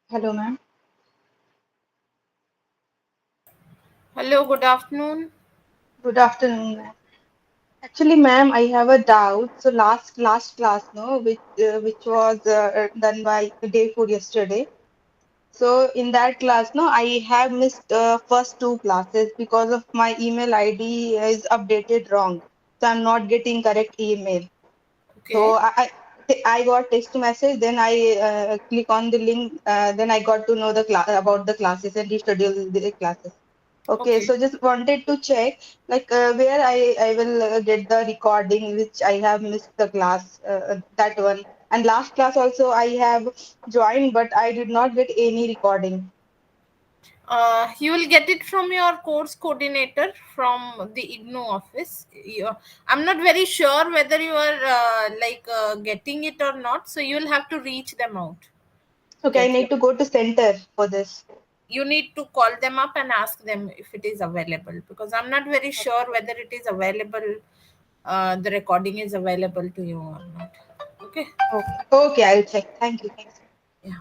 Hello, ma'am. Hello, good afternoon. Good afternoon, ma'am. Actually, ma'am, I have a doubt. So last class, no, which was done by the day for yesterday. So in that class, no, I have missed first two classes because of my email ID is updated wrong. So I'm not getting correct email. So Okay, I got text message. Then I click on the link. Then I got to know the class about the classes and reschedule the classes. Okay, okay. so just wanted to check like where I will get the recording which I have missed the class that one, and last class also I have joined but I did not get any recording. You will get it from your course coordinator from the IGNO office. I'm not very sure whether you are getting it or not, so you will have to reach them out to Okay, I get your. need to go to center for this. You need to call them up and ask them if it is available because I'm not very sure whether it is available. The recording is available to you or not. Okay. Okay, okay, I'll check. Thank you. Thanks. Yeah.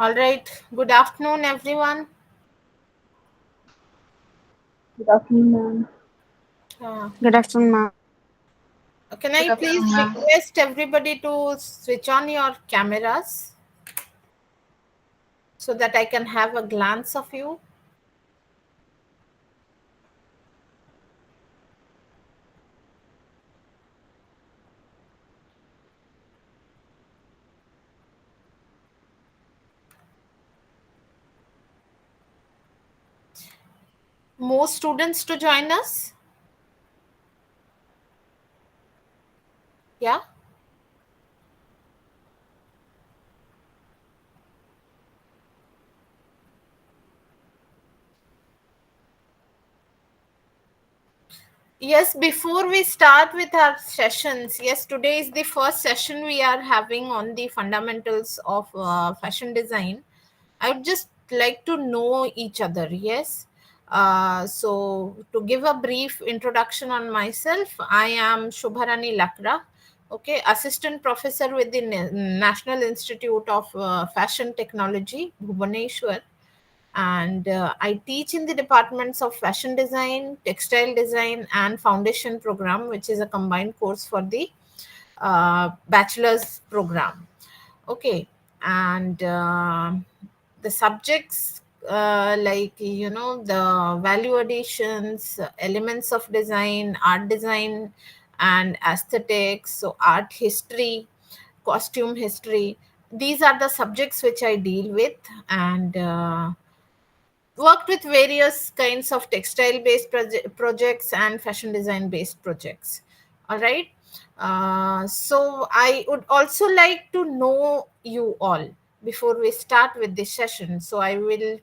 All right. Good afternoon, everyone. Good afternoon, ma'am. Uh, Good afternoon, ma'am. can Good I please afternoon, ma'am. request everybody to switch on your cameras so that I can have a glance of you? More students to join us? Yeah. Yes, before we start with our sessions, yes, today is the first session we are having on the fundamentals of fashion design. I would just like to know each other, yes. So, to give a brief introduction on myself, I am Shubharani Lakra, okay, assistant professor with the National Institute of Fashion Technology, Bhubaneswar, and I teach in the departments of fashion design, textile design, and foundation program, which is a combined course for the bachelor's program. Okay, and the subjects like the value additions, elements of design, art design, and aesthetics. So art history, costume history. These are the subjects which I deal with, and worked with various kinds of textile based projects and fashion design based projects. All right. So I would also like to know you all before we start with this session. So I will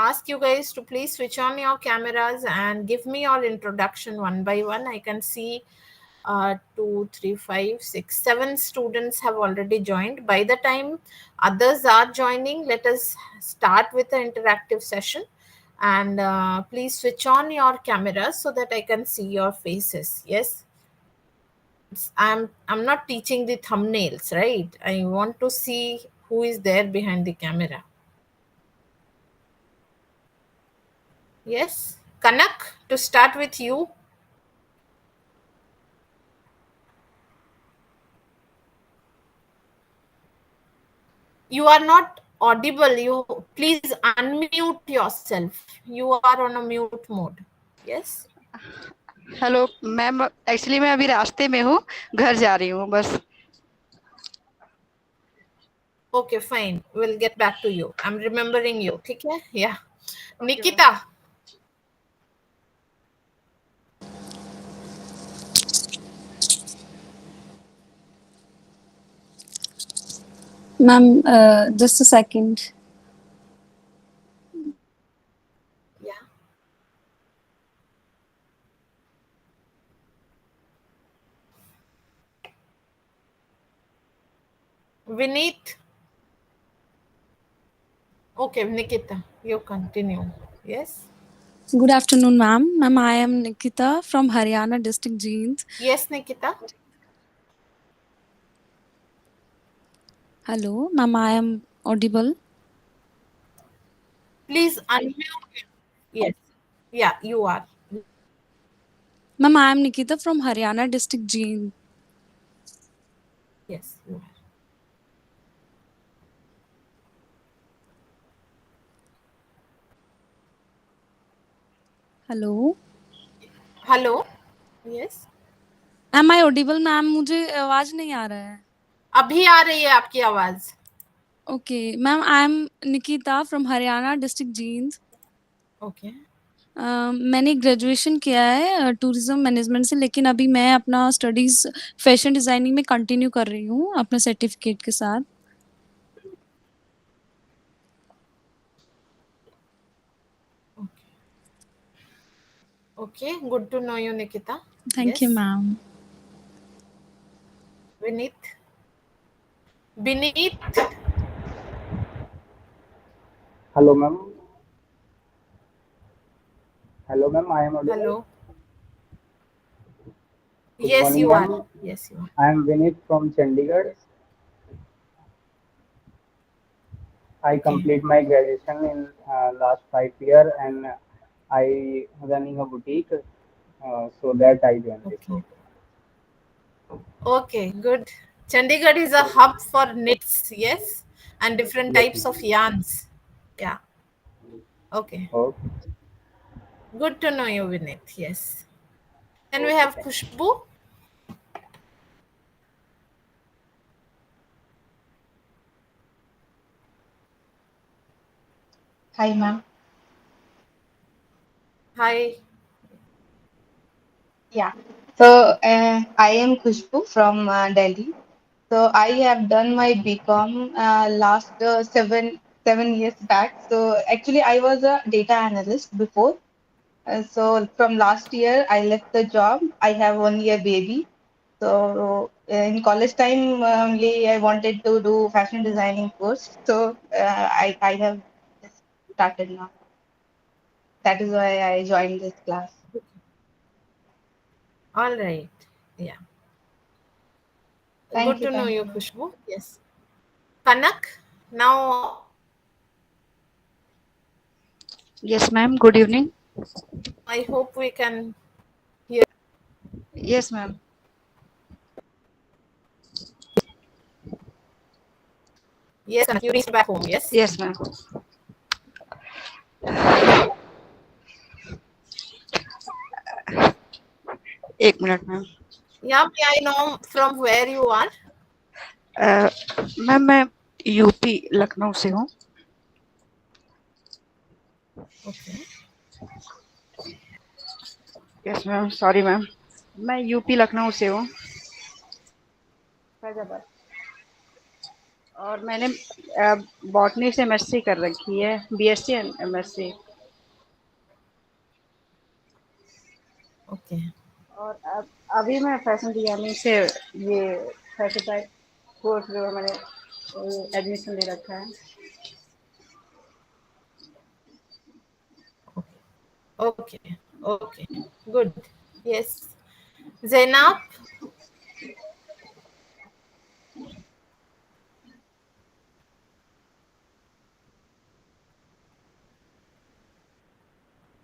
ask you guys to please switch on your cameras and give me your introduction one by one. I can see 2, 3, 5, 6, 7 students have already joined. By the time others are joining, let us start with an interactive session. And please switch on your cameras so that I can see your faces. Yes, I'm not teaching the thumbnails, right? I want to see who is there behind the camera. Yes, Kanak, to start with you. You are not audible. You please unmute yourself. You are on a mute mode. Yes. Hello ma'am, actually मैं अभी रास्ते में हूँ, घर जा रही हूँ बस. Okay, fine. We'll get back to you. I'm remembering you. ठीक है? Yeah. Okay, ma'am. Nikita. Ma'am, just a second. Yeah. Vineet. Okay, Nikita. You continue. Yes. Good afternoon, ma'am. Ma'am, I am Nikita from Haryana district Jeans. Yes, Nikita. Hello, ma'am, I am audible. Please unmute. Yes. Yeah, you are. Ma'am, I am Nikita from Haryana district Jeans. Yes, you are. Hello. Hello. Yes. Am I audible, ma'am? मुझे आवाज नहीं आ रहा है. अभी आ रही है आपकी आवाज. Okay, ma'am, I am Nikita from Haryana district Jeans. Okay. मैंने ग्रेजुएशन किया है टूरिज्म मैनेजमेंट से, लेकिन अभी मैं अपना स्टडीज फैशन डिजाइनिंग में कंटिन्यू कर रही हूँ अपने सर्टिफिकेट के साथ. Okay. Okay. Good to know you, Nikita. Thank you Yes. Ma'am. Vineet. Beneath. Hello, ma'am. Hello, ma'am. I am audible. Hello. Good Yes, morning, you are. ma'am. Yes, you are. I am Vinit from Chandigarh. I Okay. complete my graduation in last 5 year, and I running a boutique, so that I joined this Okay. course. Okay, good. Chandigarh is a hub for knits, yes, and different Yes, types of ma'am. yarns. Yeah. Okay. Okay, Good to know you, Vinit. Yes. Then we okay, have thank you. Khushbu. Hi, ma'am. Hi. Yeah. So I am Khushbu from Delhi. So I have done my BCom last 7 years back. So actually, I was a data analyst before. So from last year, I left the job. I have 1 year baby. So in college time only, I wanted to do fashion designing course. So I have just started now. That is why I joined this class. All right. Yeah. Thank Good you, to know thank you, you. Khushbu. Yes. Kanak. Now, Yes, ma'am. Good evening. I hope we can. Yes, ma'am. Yes, Kanak, you reached back home. Yes. Yes, ma'am. एक minute ma'am. Yeah. May I know from where you are? Ma'am मैं UP Lucknow से हूँ. Okay. Yes ma'am. Sorry ma'am. मैं UP Lucknow से हूँ. फैजाबाद. और मैंने botany से एमएससी कर रखी है. BSc and MSc. Okay. और अभी मैं फैशन डिजाइनिंग से ये सर्टिफाइड कोर्स जो है मैंने एडमिशन ले रखा है. Okay. Okay. Good. Yes. Zainab.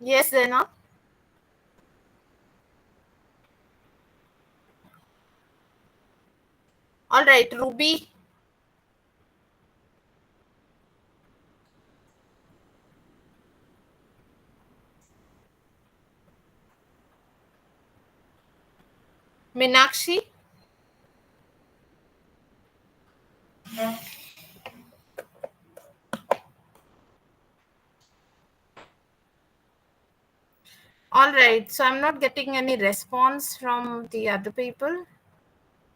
Yes, Zainab. All right, Ruby. Minakshi. All right. So I'm not getting any response from the other people.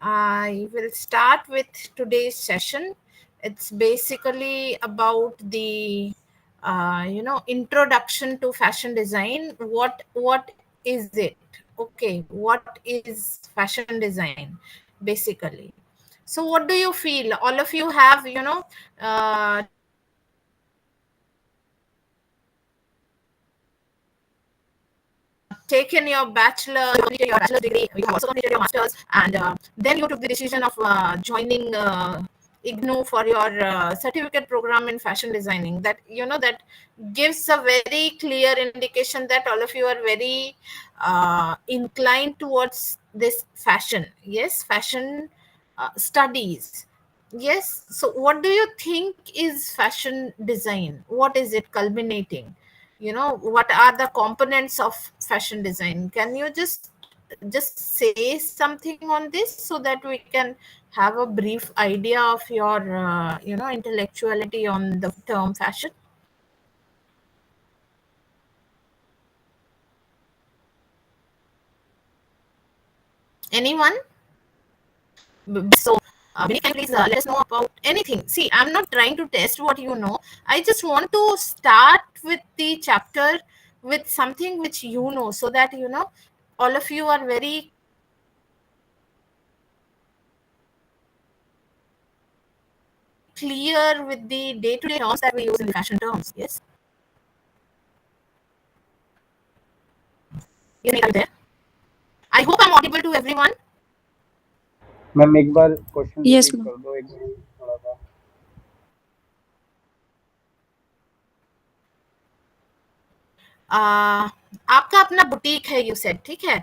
I will start with today's session. It's basically about the introduction to fashion design. What is it? Okay, what is fashion design basically? So what do you feel? All of you have taken your bachelor, completed your bachelor's degree, you have also completed your master's, and then you took the decision of joining IGNU for your certificate program in fashion designing. That that gives a very clear indication that all of you are very inclined towards this fashion. Yes, fashion studies. Yes. So, what do you think is fashion design? What is it culminating? What are the components of fashion design? Can you just say something on this so that we can have a brief idea of your intellectuality on the term fashion? Anyone? So Vinny, can you please let us know about anything? See, I'm not trying to test what you know. I just want to start with the chapter with something which you know, so that all of you are very clear with the day-to-day terms that we use in the fashion terms. Yes. Yes, are you there? I hope I'm audible to everyone. Ma'am एक बार question yes repeat ma'am. कर दो, एक minute थोड़ा सा. आपका अपना boutique है you said, ठीक है,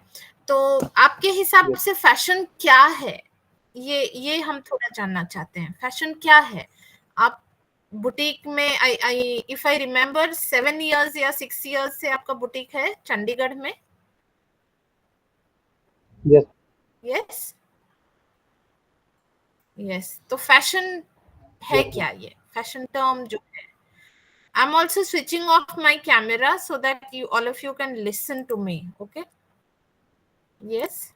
तो आपके हिसाब Yes. से फैशन क्या है, ये हम थोड़ा जानना चाहते हैं, फैशन क्या है। आप बुटीक में, I if I remember 7 years या 6 इयर्स से आपका बुटीक है चंडीगढ़ में। Yes. यस, यस, तो फैशन है Yes, क्या, ये फैशन टर्म जो है। I'm also switching off my camera so that you all of you can listen to me. Okay? Yes.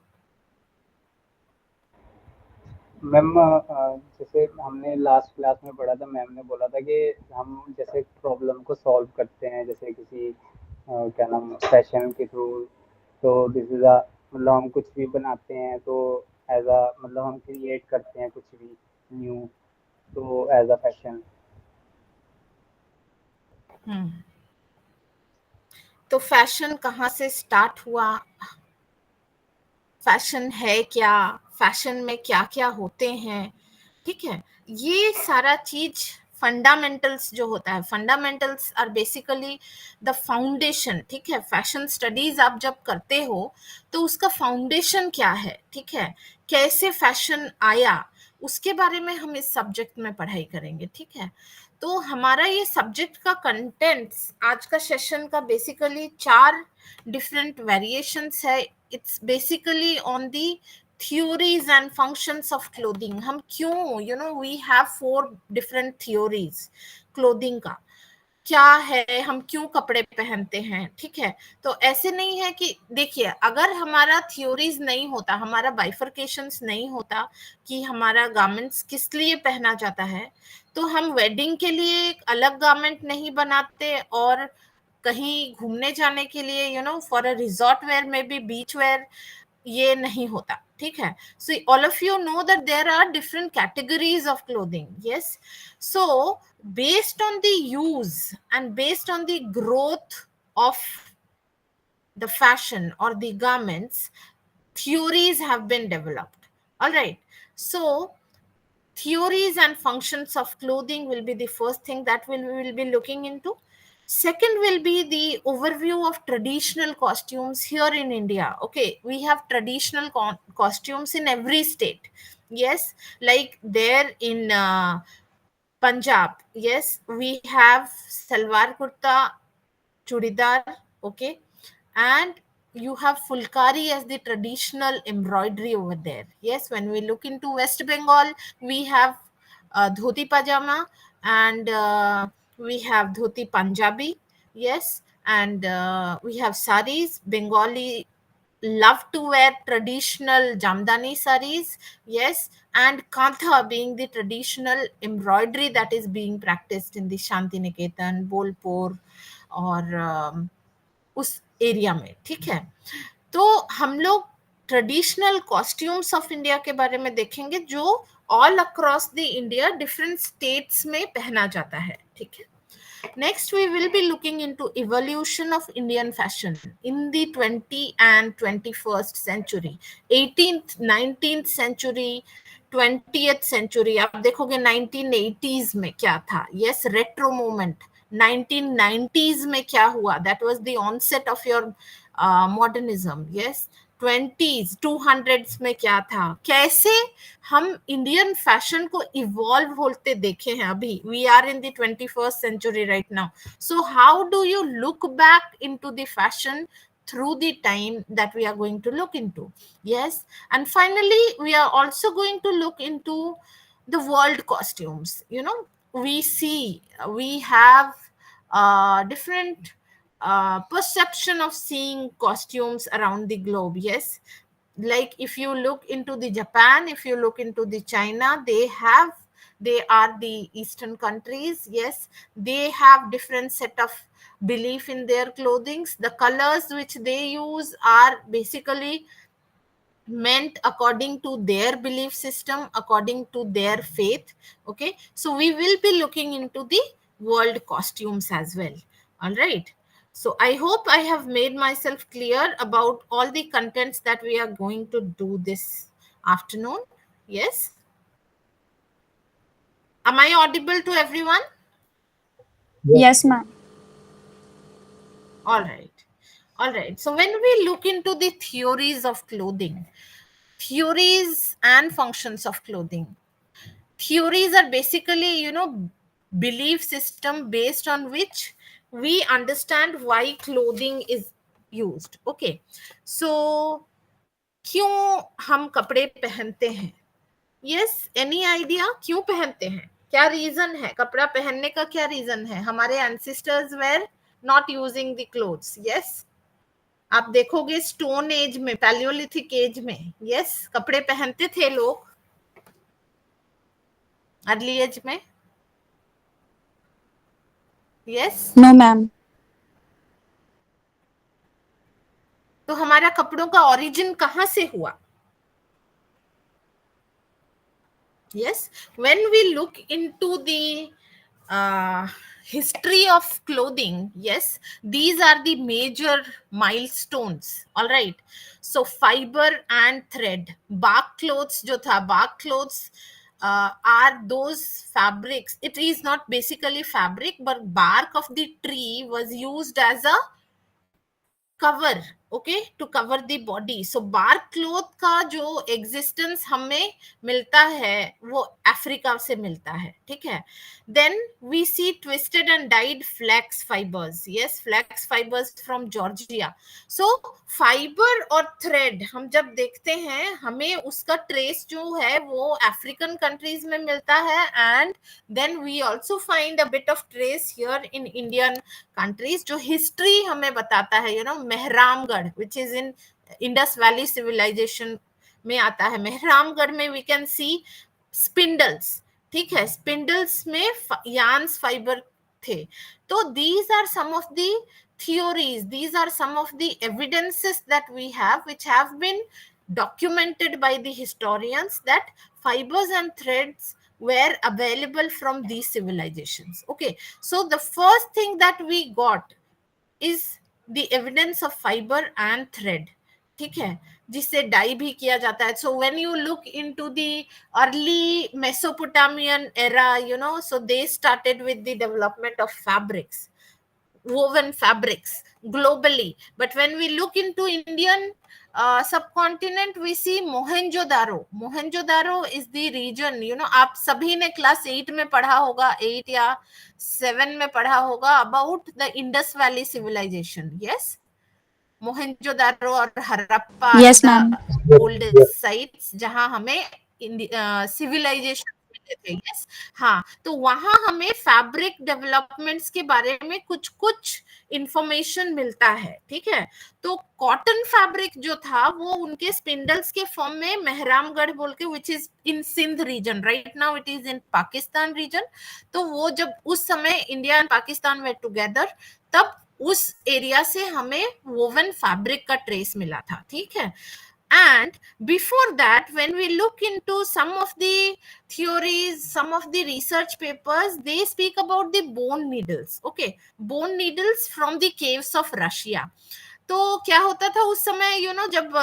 Ma'am जैसे हमने लास्ट क्लास में पढ़ा था, मैम ने बोला था कि हम जैसे प्रॉब्लम को सॉल्व करते हैं, जैसे किसी क्या नाम फैशन के थ्रू। तो दिस इज अ मतलब हम कुछ भी बनाते हैं तो एज अ मतलब हम क्रिएट करते हैं कुछ भी न्यू, तो एज अ फैशन। तो फैशन कहाँ से स्टार्ट हुआ, फैशन है क्या, फैशन में क्या क्या होते हैं, ठीक है, ये सारा चीज फंडामेंटल्स जो होता है, fundamentals are basically the foundation, ठीक है। फैशन स्टडीज आप जब करते हो तो उसका फाउंडेशन क्या है, ठीक है, कैसे फैशन आया, उसके बारे में हम इस सब्जेक्ट में पढ़ाई करेंगे, ठीक है। तो हमारा ये सब्जेक्ट का कंटेंट्स आज का सेशन का बेसिकली 4 डिफरेंट वेरिएशंस है। It's basically on the theories and functions of clothing। हम क्यों, we have 4 different theories clothing का, क्या है, हम क्यों कपड़े पहनते हैं, ठीक है। तो ऐसे नहीं है कि देखिए, अगर हमारा थ्योरीज नहीं होता, हमारा बाइफर्केशंस नहीं होता कि हमारा गारमेंट्स किस लिए पहना जाता है, तो हम वेडिंग के लिए एक अलग गारमेंट नहीं बनाते और कहीं घूमने जाने के लिए फॉर अ रिजॉर्ट वेयर में भी बीच वेयर ये नहीं होता, ठीक है। So all of you know that there are different categories of clothing, yes. So based on the use and based on the growth of the fashion or the garments, theories have been developed. All right. So theories and functions of clothing will be the first thing that we will be looking into. Second will be the overview of traditional costumes here in India. Okay, we have traditional costumes in every state. Yes, like there in Punjab, yes, we have salwar kurta, chudidar, okay, and you have fulkari as the traditional embroidery over there. Yes, when we look into West Bengal, we have dhoti pajama and we have dhoti Punjabi, yes, and we have saris. Bengali love to wear traditional jamdani saris, yes, and kantha being the traditional embroidery that is being practiced in the Shanti Niketan, Bolpur और उस area में, ठीक है। तो हम लोग traditional costumes of India के बारे में देखेंगे जो all across the India different states में पहना जाता है, ठीक है। Next, we will be looking into evolution of Indian fashion in the 20th and 21st century, 18th, 19th century, 20th century. आप देखोगे 1980s में क्या था, yes, retro moment. 1990s में क्या हुआ, that was the onset of your modernism, yes. 20s 200s में क्या था, कैसे हम इंडियन फैशन को इवॉल्व होते देखे हैं अभी। We are in the 21st century right now, so how do you look back into the fashion through the time that we are going to look into, yes. And finally we are also going to look into the world costumes. We see, we have different perception of seeing costumes around the globe, yes. Like if you look into the Japan, if you look into the China, they are the eastern countries, yes, they have different set of belief in their clothings. The colors which they use are basically meant according to their belief system, according to their faith, okay. So we will be looking into the world costumes as well. All right, so I hope I have made myself clear about all the contents that we are going to do this afternoon. Yes, am I audible to everyone? Yes. Yes, ma'am. All right. All right. So when we look into the theories of clothing, theories and functions of clothing, theories are basically, belief system based on which we understand why clothing is used. Okay. So क्यों हम कपड़े पहनते हैं? Yes, any idea क्यों पहनते हैं? क्या reason है कपड़ा पहनने का? क्या रीजन है? हमारे ancestors were not using the clothes. Yes, आप देखोगे स्टोन एज में, पैलियोलिथिक एज में, यस, कपड़े पहनते थे लोग अर्ली एज में. यस. No ma'am. तो हमारा कपड़ों का ओरिजिन कहां से हुआ? Yes, when we look into the history of clothing, yes, these are the major milestones. All right. So fiber and thread, bark clothes jo tha, bark clothes are those fabrics. It is not basically fabric, but bark of the tree was used as a cover, okay, to cover the body. So bark cloth का जो existence हमें मिलता है वो Africa से मिलता है, ठीक है. Then we see twisted and dyed flax fibers. Yes, flax fibers from Georgia. So fiber और thread हम जब देखते हैं हमें उसका trace जो है वो अफ्रीकन countries में मिलता है, and then we also find a bit of trace here in Indian countries. जो history हमें बताता है, मेहरामगढ़, which is in Indus Valley civilization में आता है. मेहरामगढ़ में we can see spindles, ठीक है, स्पिंडल्स में यार्न्स फाइबर थे. तो these are some of the theories, these are some of the evidences that we have, which have been documented by the historians, that fibers and threads were available from these civilizations. Okay, so the first thing that we got is the evidence of fiber and thread, ठीक है, जिससे die भी किया जाता है. So when you look into the early Mesopotamian era, so they started with the development of fabrics, woven fabrics globally. But when we look into Indian subcontinent, we see Mohenjo-daro. Mohenjo-daro is the region, आप सभी ने class 8 में पढ़ा होगा, 8 या 7 में पढ़ा होगा about the Indus Valley civilization. Yes, Mohenjodaro और Harappa are Yes, ma'am. The oldest sites जहां हमें सिविलाइजेशन मिले थे. यस, हाँ, तो वहां हमें फैब्रिक डेवलपमेंट्स के बारे में कुछ कुछ इंफॉर्मेशन मिलता है, ठीक है. तो कॉटन फैब्रिक जो था वो उनके स्पिंडल्स के फॉर्म में मेहरामगढ़ बोल के, which is in Sindh region, right now it is in Pakistan region. तो वो जब उस समय India and Pakistan were together, तब उस एरिया से हमें वोवन फैब्रिक का ट्रेस मिला था, ठीक है. And before that, when we look into some of the theories, some of the research papers, they speak about the bone needles. Okay, bone needles from the caves of Russia. तो क्या होता था उस समय, जब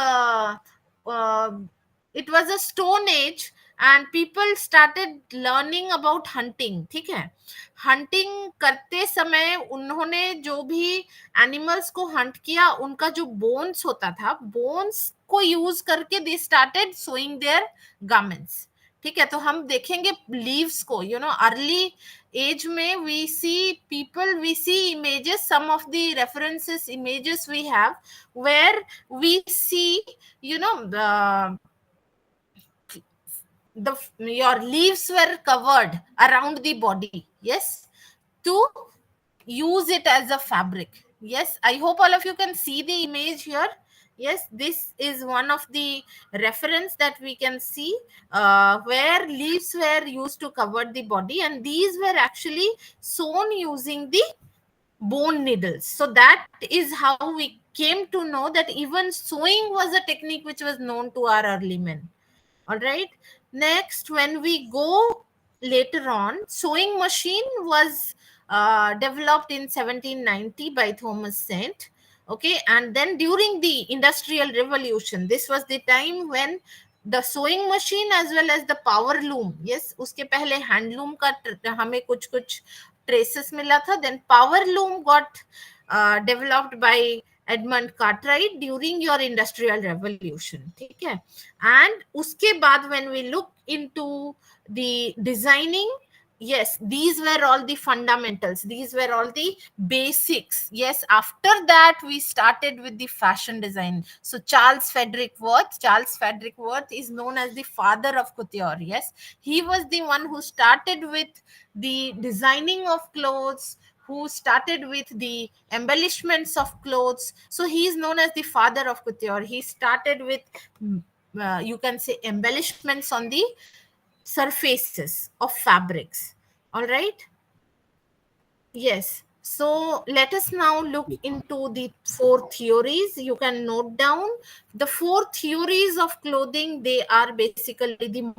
it was a stone age and people started learning about hunting, ठीक है. Hunting करते समय उन्होंने जो भी एनिमल्स को हंट किया, उनका जो बोन्स होता था, बोन्स को यूज करके they started sewing their garments, ठीक है. तो हम देखेंगे लीव्स को, अर्ली एज में we see people, we see images, some of the references images we have where we see your leaves were covered around the body, yes, to use it as a fabric. Yes, I hope all of you can see the image here. Yes, this is one of the reference that we can see where leaves were used to cover the body, and these were actually sewn using the bone needles. So that is how we came to know that even sewing was a technique which was known to our early men. All right. Next, when we go later on, sewing machine was developed in 1790 by Thomas Saint. Okay, and then during the Industrial Revolution, this was the time when the sewing machine as well as the power loom, yes, उसके पहले hand loom का हमें कुछ कुछ traces मिला था. Then power loom got developed by Edmund Cartwright during your industrial revolution. ठीक है? And उसके बाद when we look into the designing, yes, these were all the fundamentals, these were all the basics. Yes, after that we started with the fashion design. So Charles Frederick Worth is known as the father of couture. Yes, he was the one who started with the designing of clothes, who started with the embellishments of clothes. So he is known as the father of couture. He started with you can say embellishments on the surfaces of fabrics. All right. Yes. So let us now look into the four theories. You can note down the four theories of clothing. They are basically the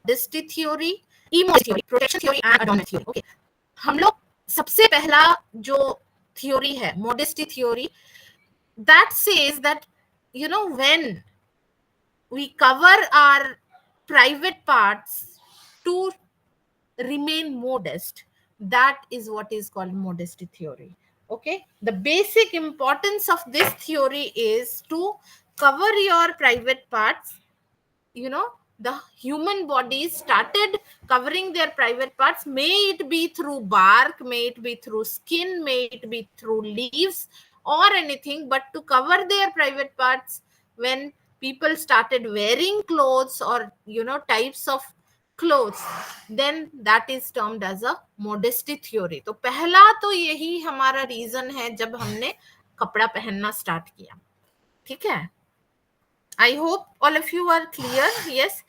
modesty theory, immodesty theory, protection theory, and adornment theory. Okay. हम लोग सबसे पहला जो theory है, modesty theory, that says that, when we cover our private parts to remain modest, that is what is called modesty theory. Okay, the basic importance of this theory is to cover your private parts. The human bodies started covering their private parts, may it be through bark, may it be through skin, may it be through leaves or anything, but to cover their private parts, when people started wearing clothes or types of clothes, then that is termed as a modesty theory. तो पहला तो यही हमारा reason है जब हमने कपड़ा पहनना स्टार्ट किया. ठीक है. I hope all of you are clear. Yes.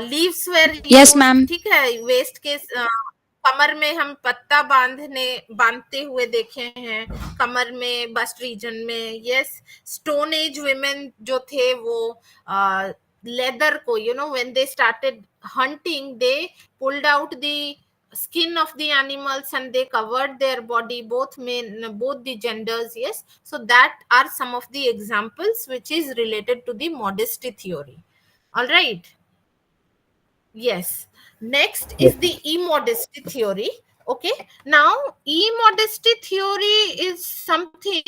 Leaves were Yes, used. ma'am. ठीक है. वेस्ट के कमर में हम पत्ता बांधते हुए देखे हैं, कमर में, बस्ट रीजन में. यस. स्टोन एज वुमेन जो थे वो लेदर को, when they started hunting, they pulled out the skin of the animals and they covered their body, both the genders. Yes, so that are some of the examples which is related to the modesty theory. All right. Yes. Next Yes. is the immodesty theory. Okay, now immodesty theory is something,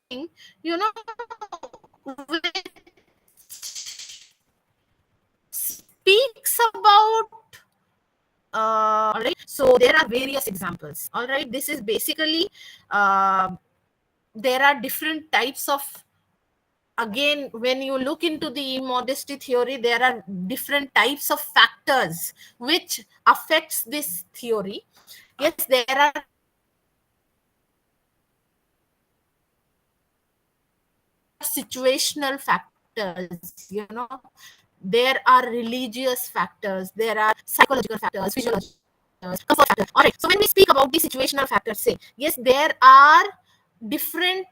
which speaks about all right. So there are various examples. All right, this is basically there are different types of, again, when you look into the immodesty theory, there are different types of factors which affects this theory. Yes, there are situational factors, there are religious factors, there are psychological factors, physiological factors, comfort factors. All right, so when we speak about the situational factors, say, yes, there are different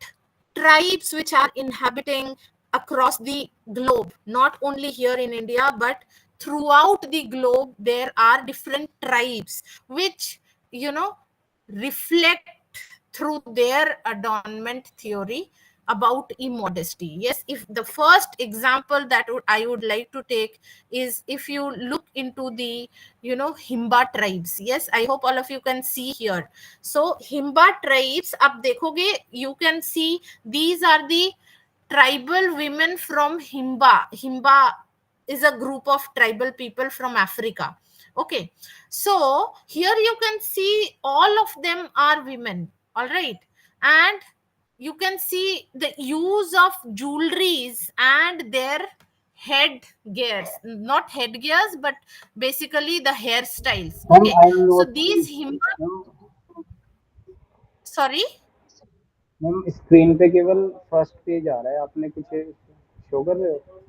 tribes which are inhabiting across the globe, not only here in India, but throughout the globe. There are different tribes which, reflect through their adornment theory about immodesty. Yes, if the first example that I would like to take is, if you look into the Himba tribes. Yes, I hope all of you can see here. So Himba tribes, ab dekhoge, you can see these are the tribal women from Himba is a group of tribal people from Africa. Okay, so here you can see all of them are women. All right, and you can see the use of jewelries and their headgears, not headgears, but basically the hairstyles. Ma'am Okay, I am so not these Himba, ma'am sorry. Ma'am screen पे केवल first page आ रहा है, आपने कुछ show कर रहे हो?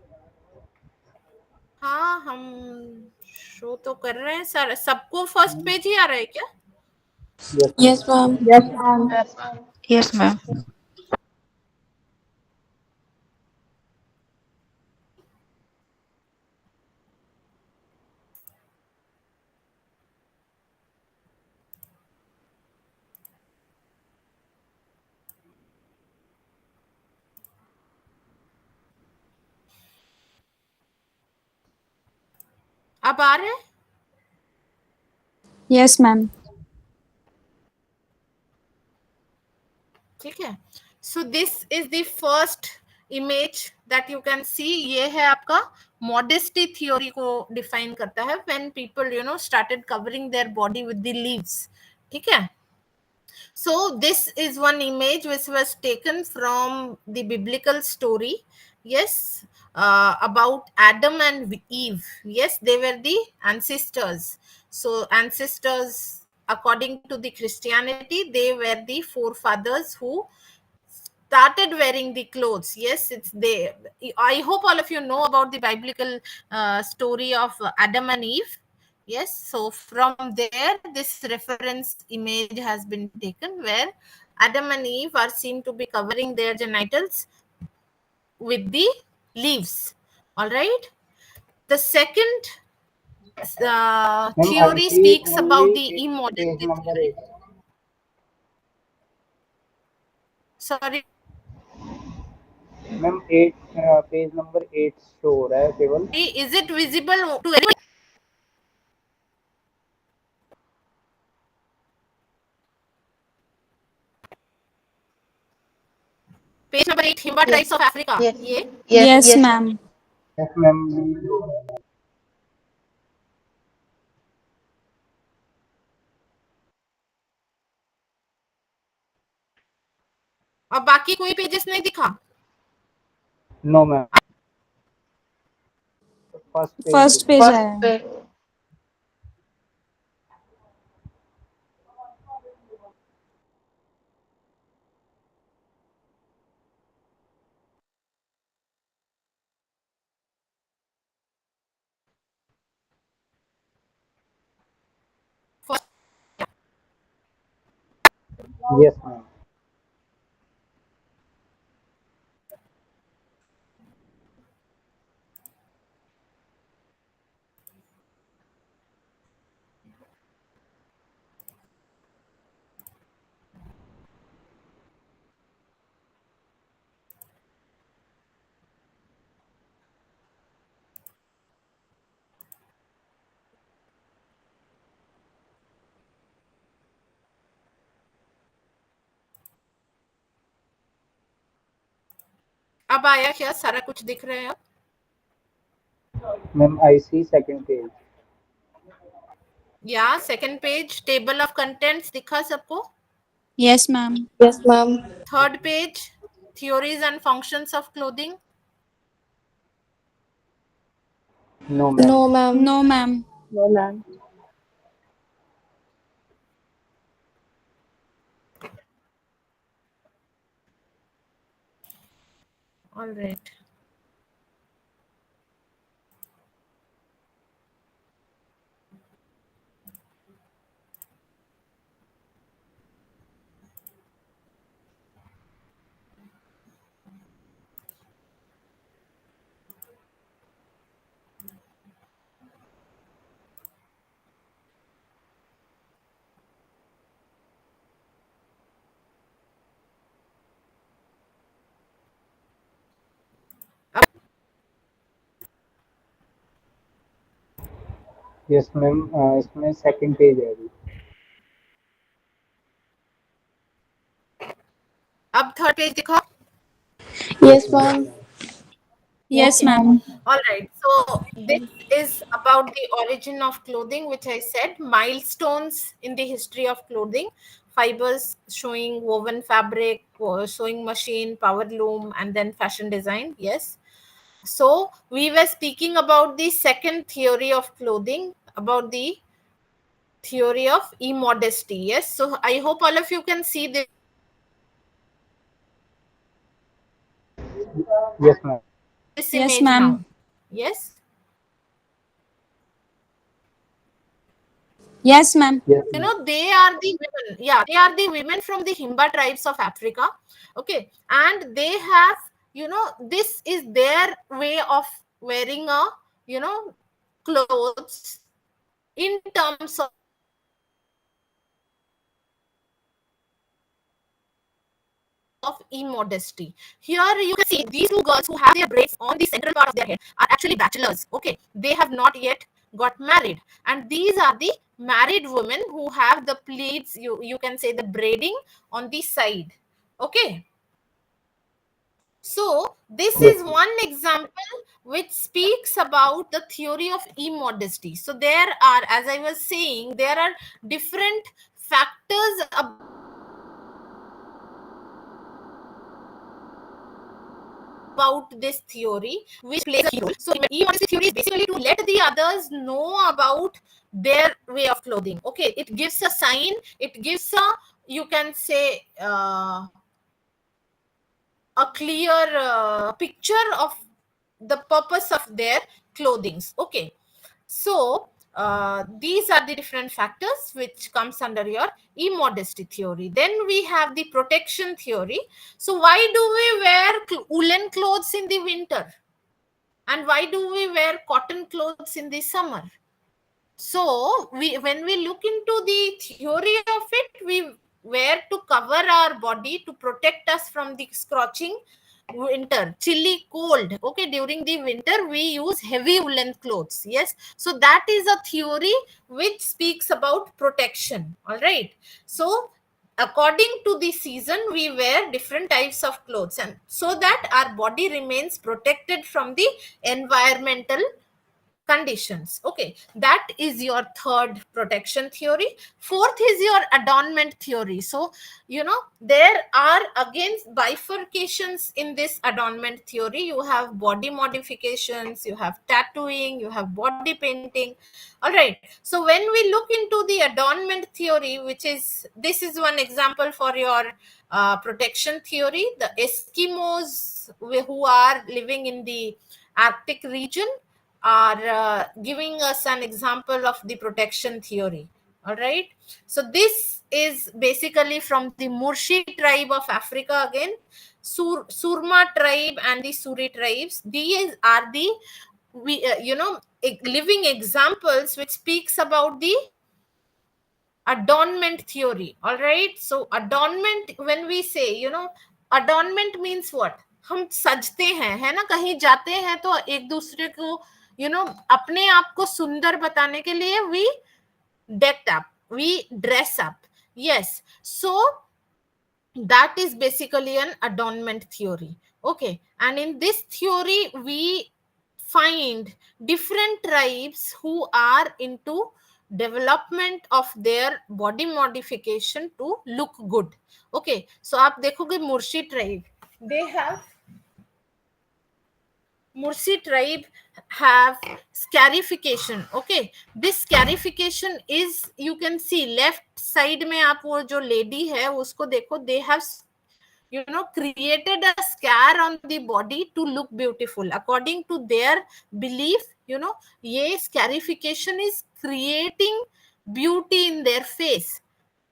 हाँ, हम शो तो कर रहे हैं सर. सबको फर्स्ट पेज ही आ रहा है क्या? Yes ma'am. Yes, ma'am. Yes ma'am. Yes, ma'am. Yes ma'am. अब आ रहे हैं? Yes, ma'am. ठीक है. So this is the first image that you can see. ये है आपका मॉडेस्टी थ्योरी को डिफाइन करता है. When people started covering their body with the leaves. ठीक है. So this is one image which was taken from the biblical story. Yes, about Adam and Eve. Yes, they were the ancestors. So ancestors, according to the Christianity, they were the forefathers who started wearing the clothes. Yes, it's they. I hope all of you know about the biblical story of Adam and Eve. Yes, so from there this reference image has been taken, where Adam and Eve are seen to be covering their genitals with the leaves. All right. The second ma'am I theory see speaks only about the page immodesty number theory. 8. Sorry. Ma'am 8 page number 8 show हो रहा है केवल. Is it visible to anyone? Page number 8, Himba tribes Yes. of Africa. Yes. ये Yes. Yes, Yes, ma'am. ma'am. Yes ma'am. और बाकी कोई pages नहीं दिखा. No ma'am. First page First दिखा. page First आया है. page. Yes ma'am. अब आया क्या? सारा कुछ दिख रहा है अब? Ma'am I see second page. या second page table of contents दिखा सबको? Yes, ma'am. Yes, ma'am. Third page theories and functions of clothing. No ma'am. No, ma'am. No, ma'am. No, ma'am. All right. Yes ma'am. इसमें second page है अभी. अब third page दिखा? Yes, ma'am. Yes, ma'am. All right. So this is about the origin of clothing, which I said milestones in the history of clothing. Fibers showing woven fabric, sewing machine, power loom, and then fashion design. Yes. So we were speaking about the second theory of clothing, about the theory of immodesty. Yes. So I hope all of you can see this yes ma'am. Yes, image ma'am. now. Yes. Yes, ma'am. Yes ma'am. They are the women. Yeah, they are the women from the Himba tribes of Africa. Okay. And they have, this is their way of wearing a, clothes in terms of immodesty. Here you can see these two girls who have their braids on the central part of their head are actually bachelors. Okay. They have not yet got married, and these are the married women who have the pleats, you can say the braiding on the side. Okay, so this Yes, is ma'am. one example which speaks about the theory of immodesty. So there are, as I was saying, there are different factors about this theory which plays a role. So immodesty theory is basically to let the others know about their way of clothing. Okay, it gives a sign, it gives a, you can say, a clear picture of the purpose of their clothings. Okay, so these are the different factors which comes under your immodesty theory. Then we have the protection theory. So why do we wear woolen clothes in the winter, and why do we wear cotton clothes in the summer? So when we look into the theory of it, we wear to cover our body to protect us from the scorching winter, chilly cold. Okay, during the winter we use heavy woolen clothes. Yes, so that is a theory which speaks about protection. All right, so according to the season we wear different types of clothes, and so that our body remains protected from the environmental conditions. Okay, that is your third protection theory. Fourth is your adornment theory. So there are again bifurcations in this adornment theory. You have body modifications, you have tattooing, you have body painting. All right, so when we look into the adornment theory, which is, this is one example for your protection theory. The Eskimos who are living in the Arctic region are giving us an example of the protection theory. All right, so this is basically from the Murshi tribe of Africa again. Surma tribe and the Suri tribes, these are the living examples which speaks about the adornment theory. All right, so adornment, when we say, adornment means what? हम सजते हैं, है ना, कहीं जाते हैं तो एक दूसरे को अपने आप को सुंदर बताने के लिए we decked up, we dress up. Yes, so that is basically an adornment theory. Okay, and in this theory we find different tribes who are into development of their body modification to look good. Okay, so आप देखोगे Murshi tribe, they have Mursi tribe have scarification. Okay, this scarification is, you can see left side में आप वो जो lady है उसको देखो, they have created a scar on the body to look beautiful. According to their belief, ये scarification is creating beauty in their face.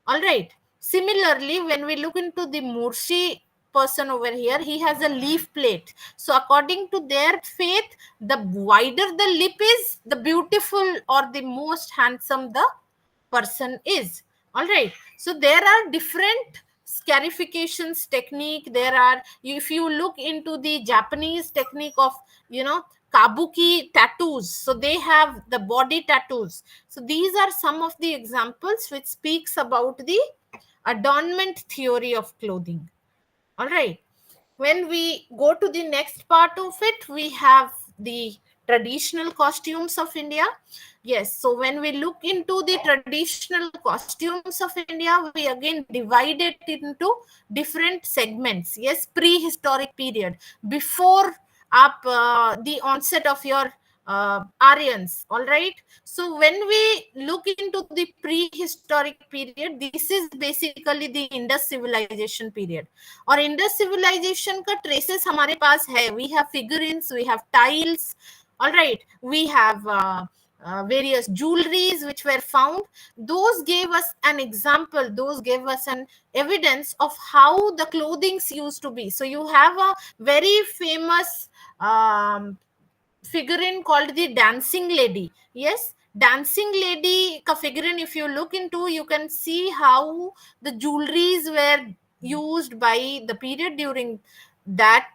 All right, similarly when we look into the Murshi person over here, he has a leaf plate. So according to their faith, the wider the lip is, the beautiful or the most handsome the person is. All right, so there are different scarifications technique. There are, if you look into the Japanese technique of kabuki tattoos, so they have the body tattoos. So these are some of the examples which speaks about the adornment theory of clothing. All right, when we go to the next part of it, we have the traditional costumes of India. Yes, so when we look into the traditional costumes of India, we again divide it into different segments. Yes, prehistoric period, before the onset of your Aryans. All right, so when we look into the prehistoric period, this is basically the Indus civilization period. और Indus civilization का traces हमारे पास है. We have figurines, we have tiles. All right, we have various jewelries which were found. Those gave us an example, those gave us an evidence of how the clothings used to be. So you have a very famous figurine called the dancing lady. Yes, dancing lady ka figurine, if you look into, you can see how the jewelries were used by the period during that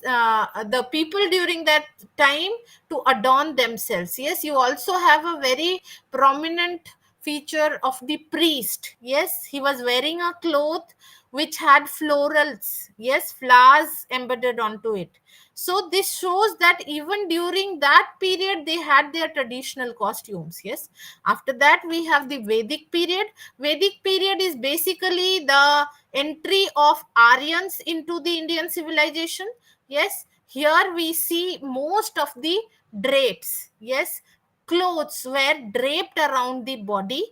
the people during that time to adorn themselves. Yes, you also have a very prominent feature of the priest. Yes, he was wearing a cloth which had florals, yes, flowers embedded onto it. So this shows that even during that period they had their traditional costumes. Yes, after that we have the Vedic period. Vedic period is basically the entry of Aryans into the Indian civilization. Yes, here we see most of the drapes. Yes, clothes were draped around the body.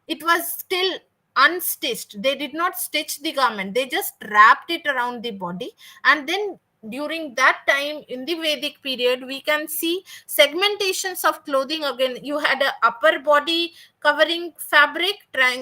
It was still unstitched. They did not stitch the garment, they just wrapped it around the body. And then during that time in the Vedic period we can see segmentations of clothing. Again, you had a upper body covering fabric,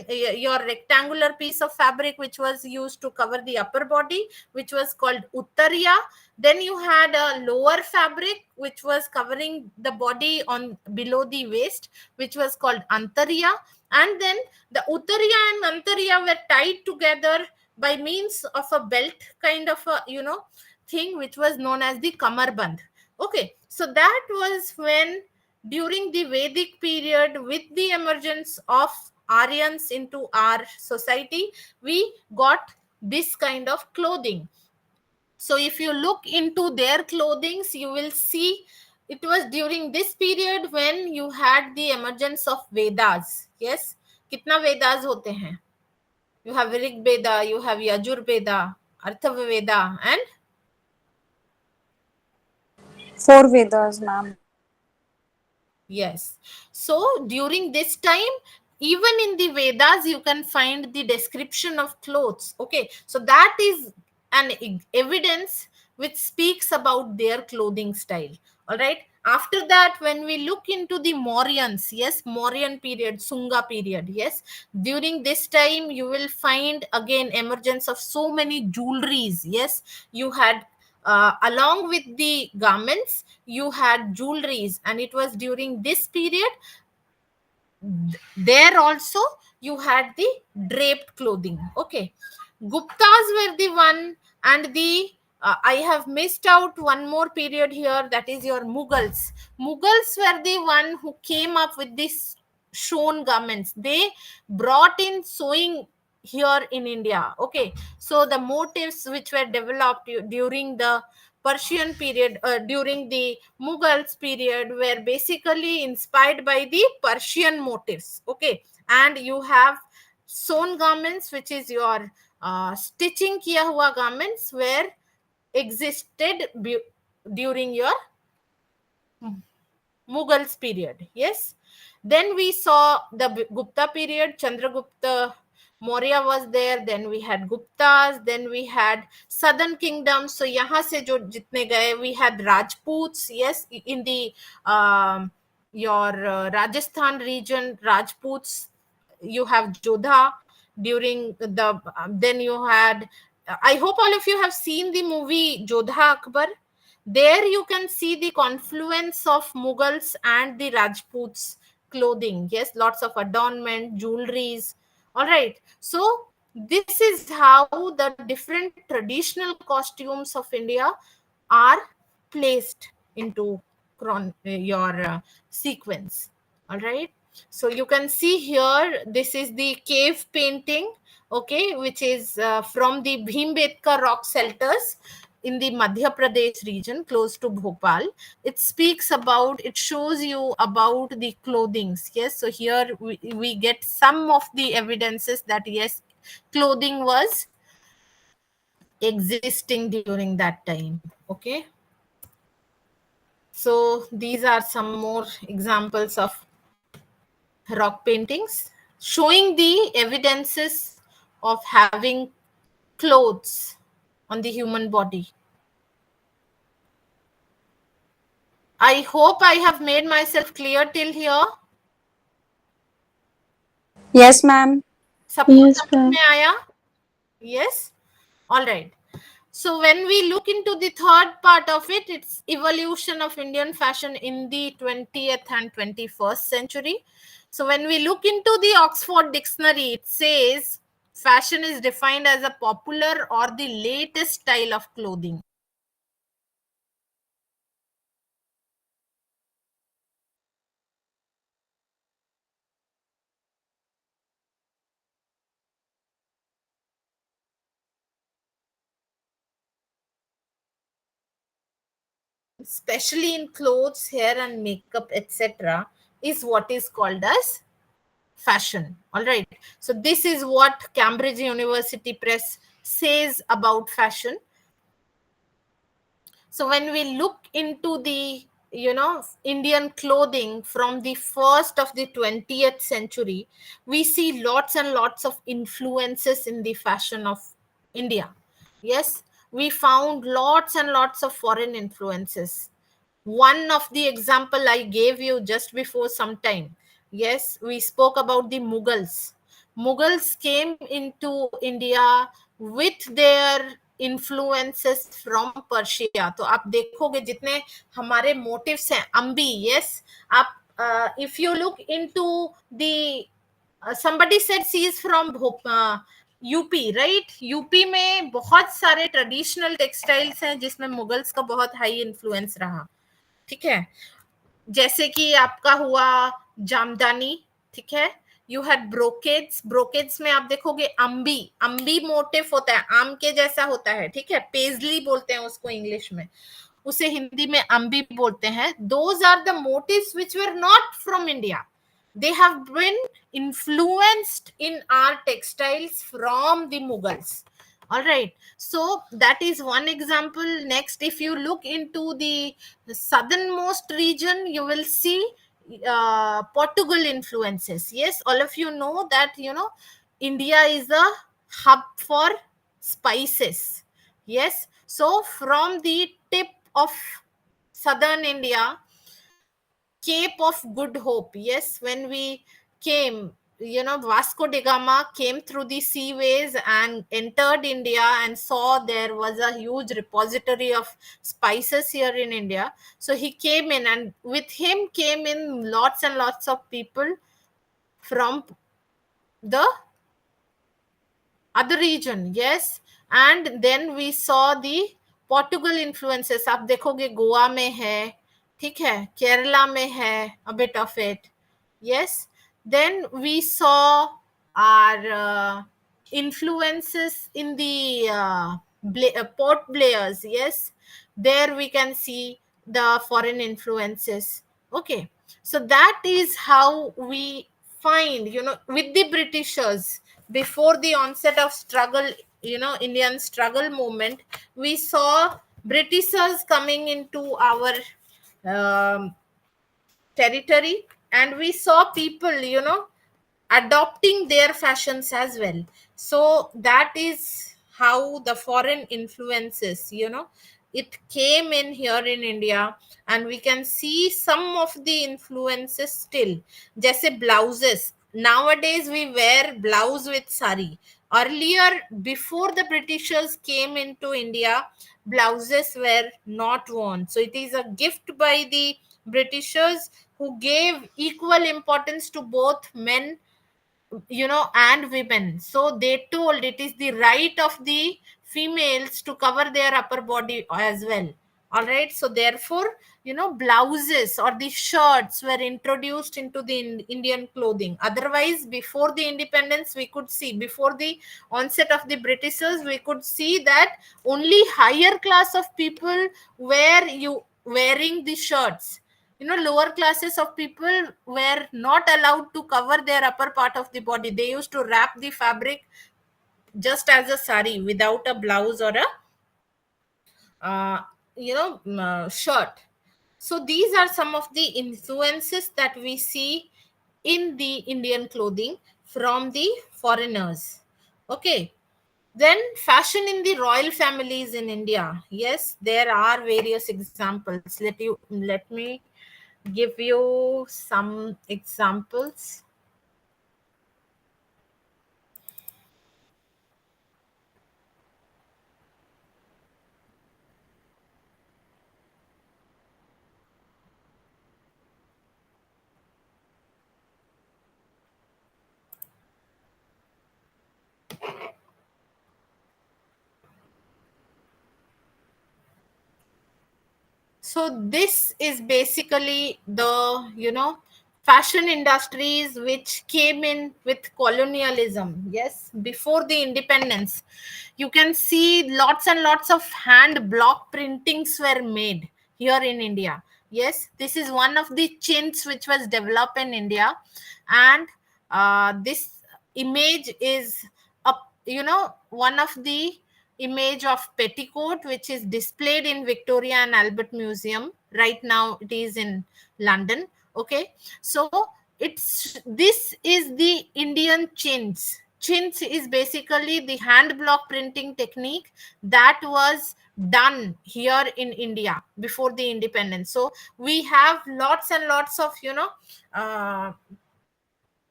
your rectangular piece of fabric which was used to cover the upper body, which was called uttarya. Then you had a lower fabric which was covering the body on below the waist, which was called antarya. And then the uttarya and antarya were tied together by means of a belt kind of a thing which was known as the kamarband. Okay, so that was when during the Vedic period, with the emergence of Aryans into our society, we got this kind of clothing. So if you look into their clothings, you will see it was during this period when you had the emergence of Vedas. Yes, kitna Vedas hote hain? You have Rig Veda, you have Yajur Veda, Artha Veda, and 4 Vedas, ma'am. yes. So during this time, even in the Vedas, you can find the description of clothes. Okay. So that is an evidence which speaks about their clothing style. All right. After that, when we look into the Mauryans, yes, Mauryan period, Sunga period, yes, during this time, you will find again emergence of so many jewelries. Yes, you had along with the garments you had jewelries, and it was during this period there also you had the draped clothing. Okay, Guptas were the one, and the I have missed out one more period here, that is your Mughals were the one who came up with this shown garments. They brought in sewing here in India. Okay, so the motifs which were developed during the Persian period, during the Mughals period, were basically inspired by the Persian motifs. Okay, and you have sewn garments, which is your stitching kiya hua garments, were existed during your Mughals period. Yes. Then we saw the Gupta period. Chandragupta Maurya was there. Then we had Guptas. Then we had Southern Kingdom. So यहाँ से जो जितने गए, we had Rajputs. Yes, in the your Rajasthan region, Rajputs. You have Jodha during the. Then you had. I hope all of you have seen the movie Jodha Akbar. There you can see the confluence of Mughals and the Rajputs clothing. Yes, lots of adornment, jewelries. All right. So this is how the different traditional costumes of India are placed into your sequence. All right. So you can see here, this is the cave painting, okay, which is from the Bhimbetka rock shelters in the Madhya Pradesh region close to Bhopal. It speaks about, it shows you about the clothings. Yes, so here we get some of the evidences that yes, clothing was existing during that time. Okay, so these are some more examples of rock paintings showing the evidences of having clothes on the human body. I hope I have made myself clear till here. Yes, ma'am. सबको Yes, समझ ma'am. में आया? Yes. All right. So when we look into the third part of it, it's evolution of Indian fashion in the 20th and 21st century. So when we look into the Oxford Dictionary, it says fashion is defined as a popular or the latest style of clothing. especially in clothes, hair, and makeup, etc., is what is called as fashion. All right. So this is what Cambridge University Press says about fashion. So when we look into the Indian clothing from the first of the 20th century, we see lots and lots of influences in the fashion of India. Yes, we found lots and lots of foreign influences. One of the example I gave you just before some time, yes, we spoke about the Mughals came into India with their influences from Persia. तो आप देखोगे जितने हमारे motives हैं, अम्बी, yes, आप if you look into the somebody said she is from UP, right? UP में बहुत सारे ट्रेडिशनल टेक्सटाइल्स हैं जिसमें मुगल्स का बहुत हाई इन्फ्लुएंस रहा, ठीक है? जैसे कि आपका हुआ जामदानी, ठीक है? यू हैड ब्रोकेड्स, ब्रोकेड्स में आप देखोगे अम्बी, अम्बी मोटिव होता है, आम के जैसा होता है, ठीक है? पेजली बोलते हैं उसको इंग्लिश में, उसे हिंदी में अम्बी बोलते हैं. Those are the motifs which were not from India. They have been influenced in our textiles from the Mughals. All right, so that is one example. Next, if you look into the southernmost region, you will see Portugal influences. Yes, all of you know that India is a hub for spices. Yes, so from the tip of southern India, Cape of Good Hope. Yes, when we came, Vasco da Gama came through the seaways and entered India and saw there was a huge repository of spices here in India. So he came in, and with him came in lots and lots of people from the other region. Yes, and then we saw the Portugal influences. आप देखोगे गोवा में है, ठीक है, केरला में है a bit of it. Yes, then we saw our influences in the Port Blairs. Yes, there we can see the foreign influences. Okay, so that is how we find, with the Britishers, before the onset of struggle, Indian struggle movement, we saw Britishers coming into our um, territory, and we saw people adopting their fashions as well. So that is how the foreign influences, it came in here in India, and we can see some of the influences still. Jaise blouses, nowadays we wear blouse with sari. Earlier, before the Britishers came into India, blouses were not worn. So it is a gift by the Britishers, who gave equal importance to both men, and women. So they told it is the right of the females to cover their upper body as well. All right, so therefore, blouses or the shirts were introduced into the Indian clothing. Otherwise, before the independence, we could see, before the onset of the Britishers, we could see that only higher class of people were wearing the shirts. Lower classes of people were not allowed to cover their upper part of the body. They used to wrap the fabric just as a sari without a blouse or a shirt. So these are some of the influences that we see in the Indian clothing from the foreigners. Okay, then fashion in the royal families in India. Yes, there are various examples. Let me give you some examples. So this is basically the fashion industries which came in with colonialism. Yes, before the independence, you can see lots and lots of hand block printings were made. here in India. Yes, this is one of the chintz which was developed in India, and this image is a, one of the image of petticoat which is displayed in Victoria and Albert Museum. Right now it is in London. Okay, so this is the Indian chintz. Chintz is basically the hand block printing technique that was done here in India before the independence. So we have lots and lots of uh,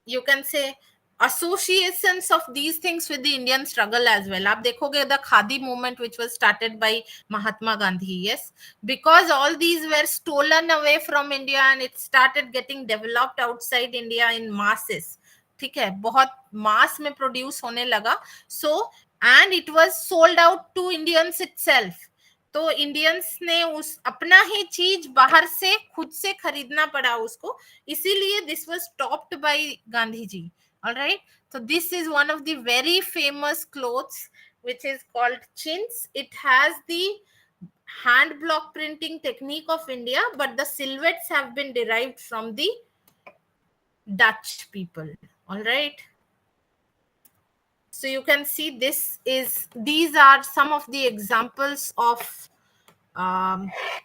you can say associations of these things with the Indian struggle as well. आप देखोगे the Khadi movement which was started by Mahatma Gandhi, yes, because all these were stolen away from India and it started getting developed outside India in masses. ठीक है, बहुत मास में produce होने लगा. So and it was sold out to Indians itself. तो Indians ने उस अपना ही चीज बाहर से खुद से खरीदना पड़ा उसको, इसीलिए this was stopped by Gandhi ji. All right, so this is one of the very famous clothes which is called chintz. It has the hand block printing technique of India, but the silhouettes have been derived from the Dutch people. All right, so you can see these are some of the examples of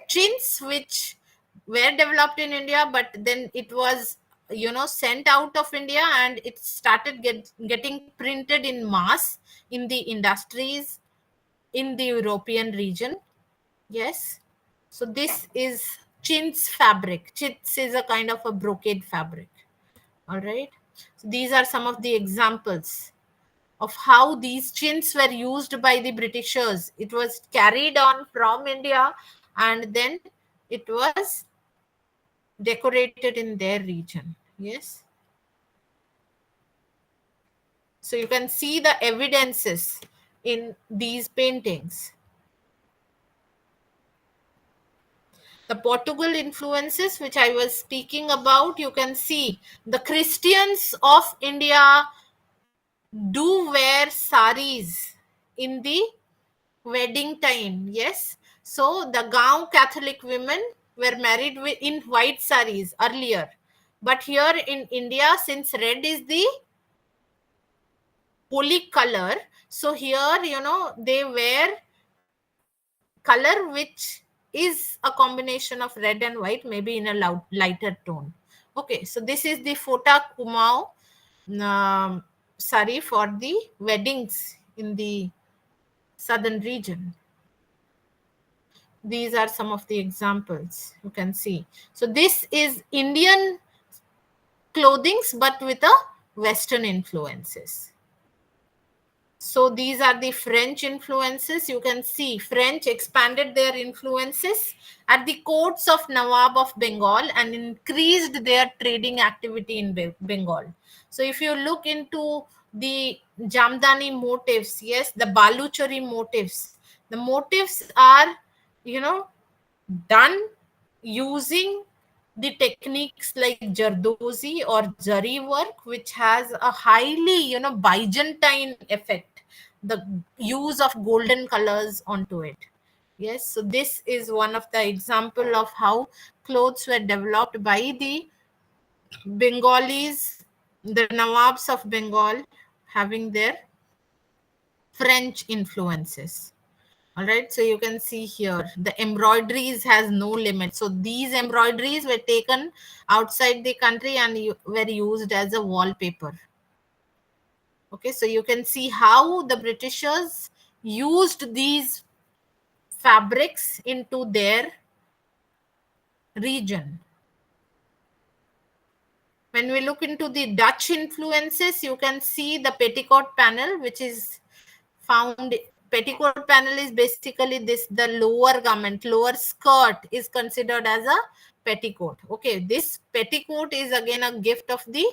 chintz which were developed in India, but then it was sent out of India and it started getting printed in mass in the industries in the European region. Yes, so this is chintz fabric. Chintz is a kind of a brocade fabric. All right, so these are some of the examples of how these chintz were used by the Britishers. It was carried on from India and then it was decorated in their region. Yes. So you can see the evidences in these paintings. The Portugal influences, which I was speaking about, you can see the Christians of India do wear saris in the wedding time. Yes, so the Gaon Catholic women were married in white saris earlier, but here in India, since red is the holy color, so here they wear color which is a combination of red and white, maybe in a lighter tone. Okay, so this is the Fota Kumau sari for the weddings in the southern region. These are some of the examples you can see. So this is Indian clothings but with a Western influences. So these are the French influences. You can see French expanded their influences at the courts of Nawab of Bengal and increased their trading activity in Bengal. So if you look into the Jamdani motifs, yes, the Baluchari motifs, the motifs are, done using the techniques like Jardozi or Zari work, which has a highly, Byzantine effect, the use of golden colors onto it. Yes, so this is one of the example of how clothes were developed by the Bengalis, the Nawabs of Bengal, having their French influences. All right, so you can see here the embroideries has no limit. So these embroideries were taken outside the country and were used as a wallpaper. Okay, so you can see how the Britishers used these fabrics into their region. When we look into the Dutch influences, you can see the petticoat panel, which is found. Petticoat panel is basically this, the lower garment, lower skirt is considered as a petticoat. Okay, this petticoat is again a gift of the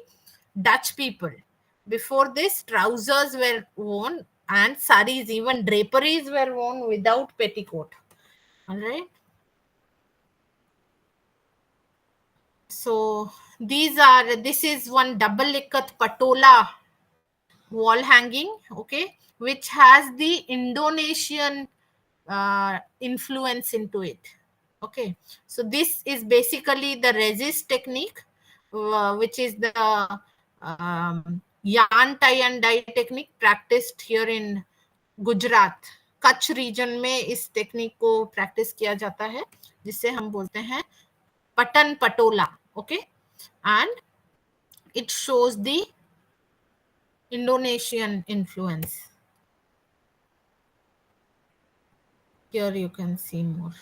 Dutch people. Before this, trousers were worn and saris, even draperies were worn without petticoat. All right. So this is one double ikat patola wall hanging, okay, which has the Indonesian influence into it. Okay, so this is basically the resist technique, which is the yarn tie and dye technique practiced here in Gujarat Kutch region में इस technique को practice किया जाता है, जिसे हम बोलते हैं Patan Patola. Okay, and it shows the Indonesian influence. Here you can see more.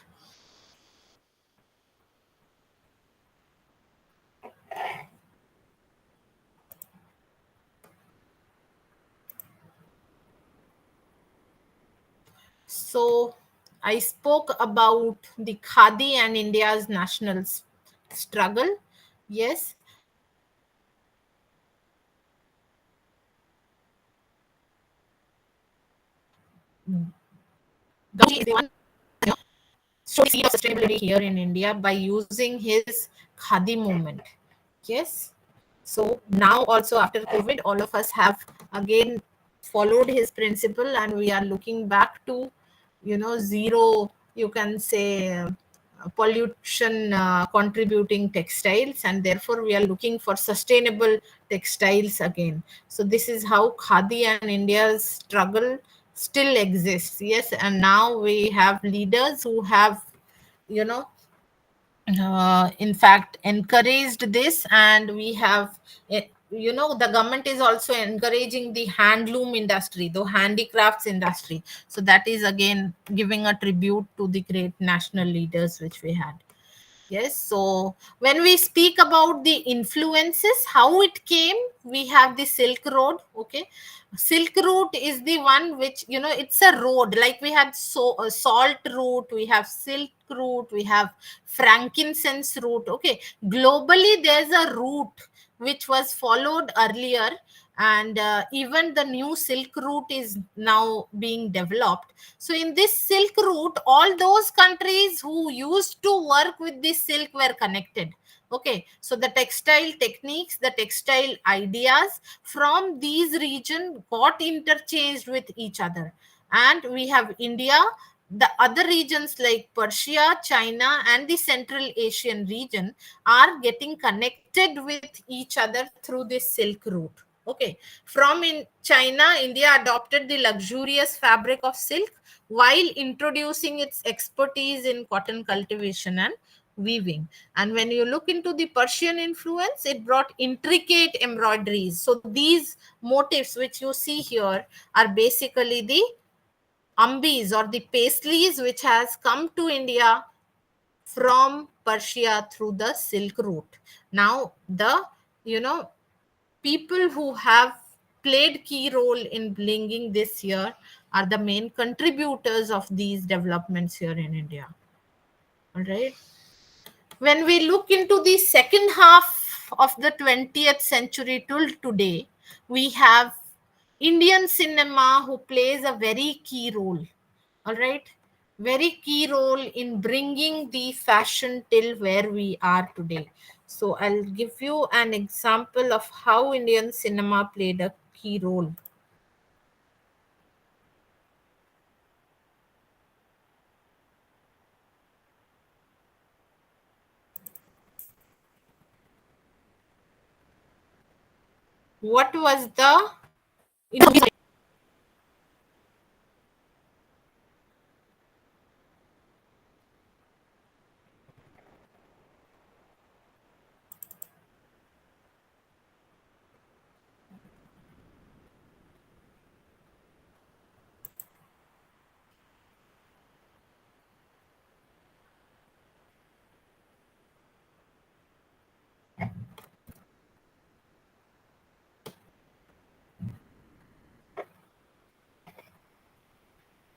So I spoke about the khadi and India's national struggle. Yes, Gandhi is the one show the seed of sustainability here in India by using his khadi movement. Yes. So now also after COVID, all of us have again followed his principle, and we are looking back to, zero, you can say, pollution contributing textiles, and therefore we are looking for sustainable textiles again. So this is how khadi and India's struggle still exists. Yes, and now we have leaders who have, you know in fact encouraged this, and we have, the government is also encouraging the handloom industry, the handicrafts industry. So that is again giving a tribute to the great national leaders which we had. Yes, so when we speak about the influences, how it came, we have the Silk Road. Okay, Silk Route is the one which, it's a road. Like we had salt route, we have Silk Route, we have frankincense route. Okay, globally there's a route which was followed earlier, and even the new Silk Route is now being developed. So in this Silk Route, all those countries who used to work with this silk were connected. Okay, so the textile techniques, the textile ideas from these regions got interchanged with each other. And we have India, the other regions like Persia, China, and the Central Asian region are getting connected with each other through this Silk Route. Okay, from in China, India adopted the luxurious fabric of silk while introducing its expertise in cotton cultivation and weaving. And when you look into the Persian influence, it brought intricate embroideries. So these motifs which you see here are basically the ambis or the paisleys which has come to India from Persia through the Silk Route. Now the, you know people who have played key role in bringing this here are the main contributors of these developments here in India. All right. When we look into the second half of the 20th century till today, we have Indian cinema who plays a very key role. All right. Very key role in bringing the fashion till where we are today. So I'll give you an example of how Indian cinema played a key role. What was the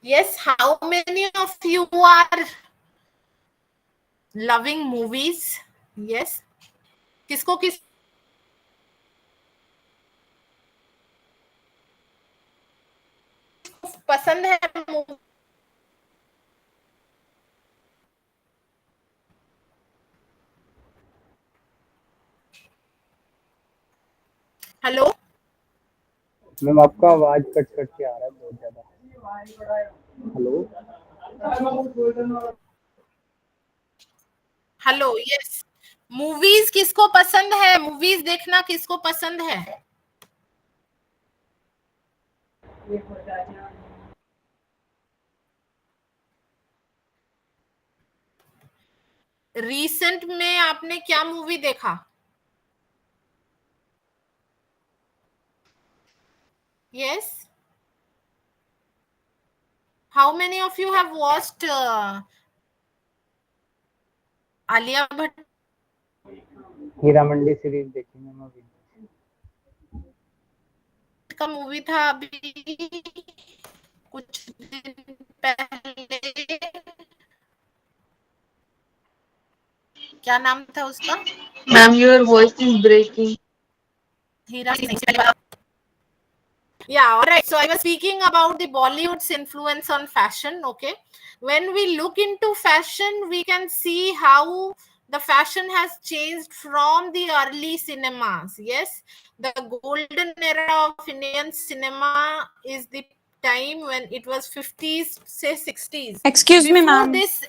Yes, how many of you are loving movies? Yes. किसको किस पसंद है movie? Hello ma'am आपका आवाज cut cut के आ रहा है बहुत ज्यादा. हेलो. Hello, yes. मूवीज किसको पसंद है? मूवीज देखना किसको पसंद है? रिसेंट में आपने क्या मूवी देखा? Yes. How many of you have watched Alia Bhatt Heera Mandi series देखी मैम अभी। का मूवी था अभी कुछ दिन पहले, क्या नाम था उसका? Ma'am, your voice is breaking. हीरा नहीं, yeah, all right. So I was speaking about the Bollywood's influence on fashion. Okay, when we look into fashion, we can see how the fashion has changed from the early cinemas. Yes, the golden era of Indian cinema is the time when it was 50s, say 60s. Excuse me, Before ma'am. this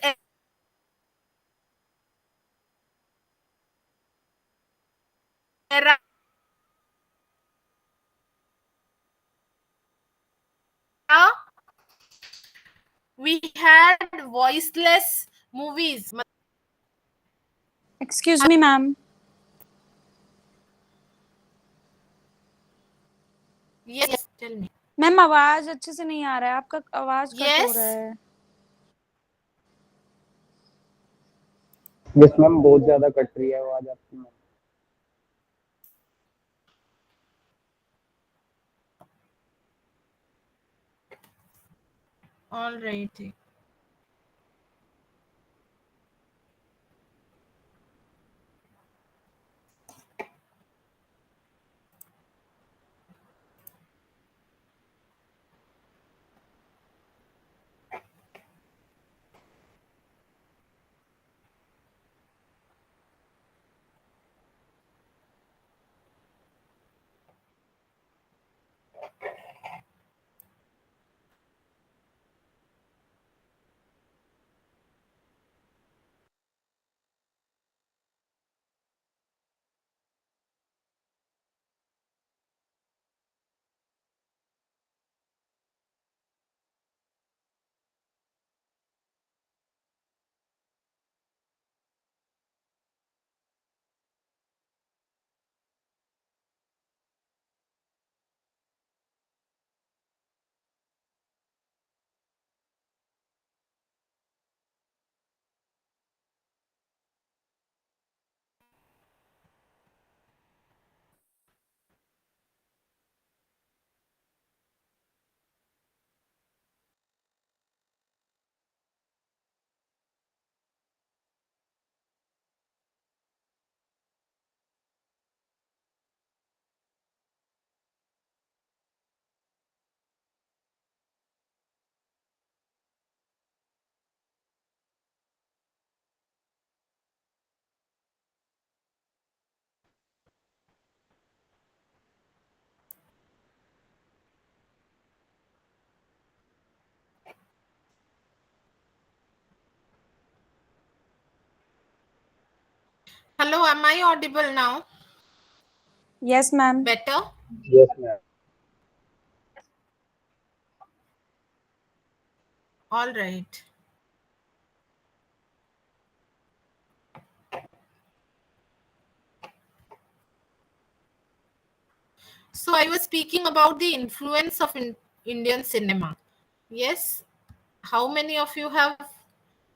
era, we had voiceless movies. Excuse me, ma'am. Yes, tell me. Ma'am आवाज अच्छे से नहीं आ रहा है, आपका आवाज cut हो रहा Yes. है। यस मैम, बहुत ज्यादा कट रही है आवाज आपकी ma'am. All right. Hello, am I audible now? Yes, ma'am. Better? Yes ma'am. All right. So I was speaking about the influence of Indian cinema. Yes. How many of you have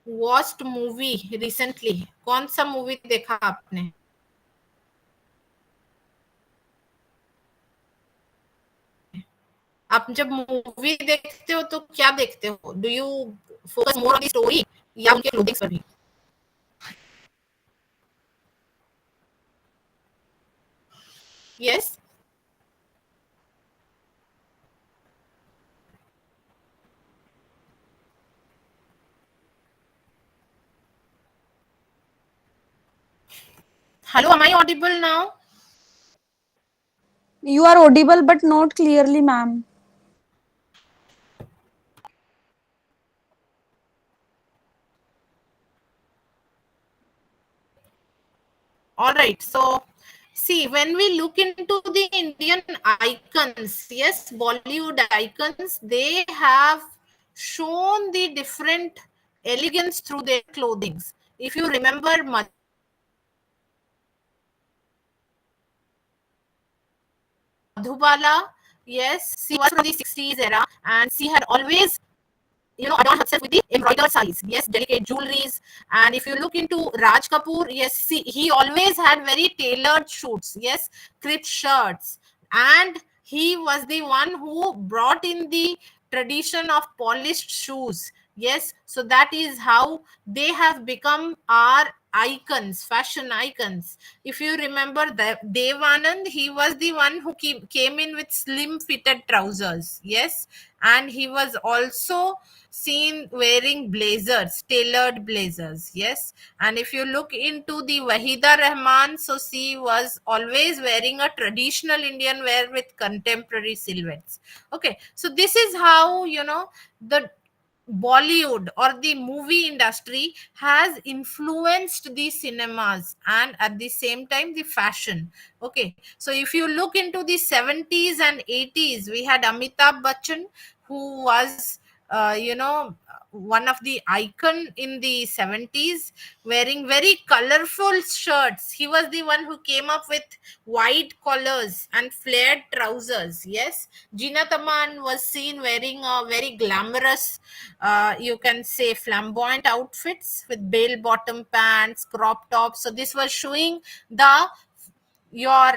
watched movie recently? कौन सा movie देखा आपने? आप जब movie देखते हो तो क्या देखते हो? Do you focus more on the story या उनके क्लोथिंग्स पर भी? Yes. Hello, am I audible now? You are audible but not clearly, ma'am. All right. So, see, when we look into the Indian icons, yes, Bollywood icons, they have shown the different elegance through their clothings. If you remember Madhubala, yes, she was from the 60s era, and she had always adorned herself with the embroidered saris, yes, delicate jewelries. And if you look into Raj Kapoor, yes, see, he always had very tailored shoots, yes, crisp shirts, and he was the one who brought in the tradition of polished shoes. Yes, so that is how they have become our icons, fashion icons. If you remember the Devanand, he was the one who came in with slim fitted trousers. Yes, and he was also seen wearing blazers, tailored blazers. Yes, and if you look into the Wahida Rahman, so she was always wearing a traditional Indian wear with contemporary silhouettes. Okay, so this is how, the Bollywood or the movie industry has influenced the cinemas and at the same time the fashion. Okay, so if you look into the 70s and 80s, we had Amitabh Bachchan, who was, one of the icon in the 70s, wearing very colorful shirts. He was the one who came up with wide collars and flared trousers. Yes, Gina Taman was seen wearing a very glamorous, you can say, flamboyant outfits with bell bottom pants, crop tops. So this was showing the your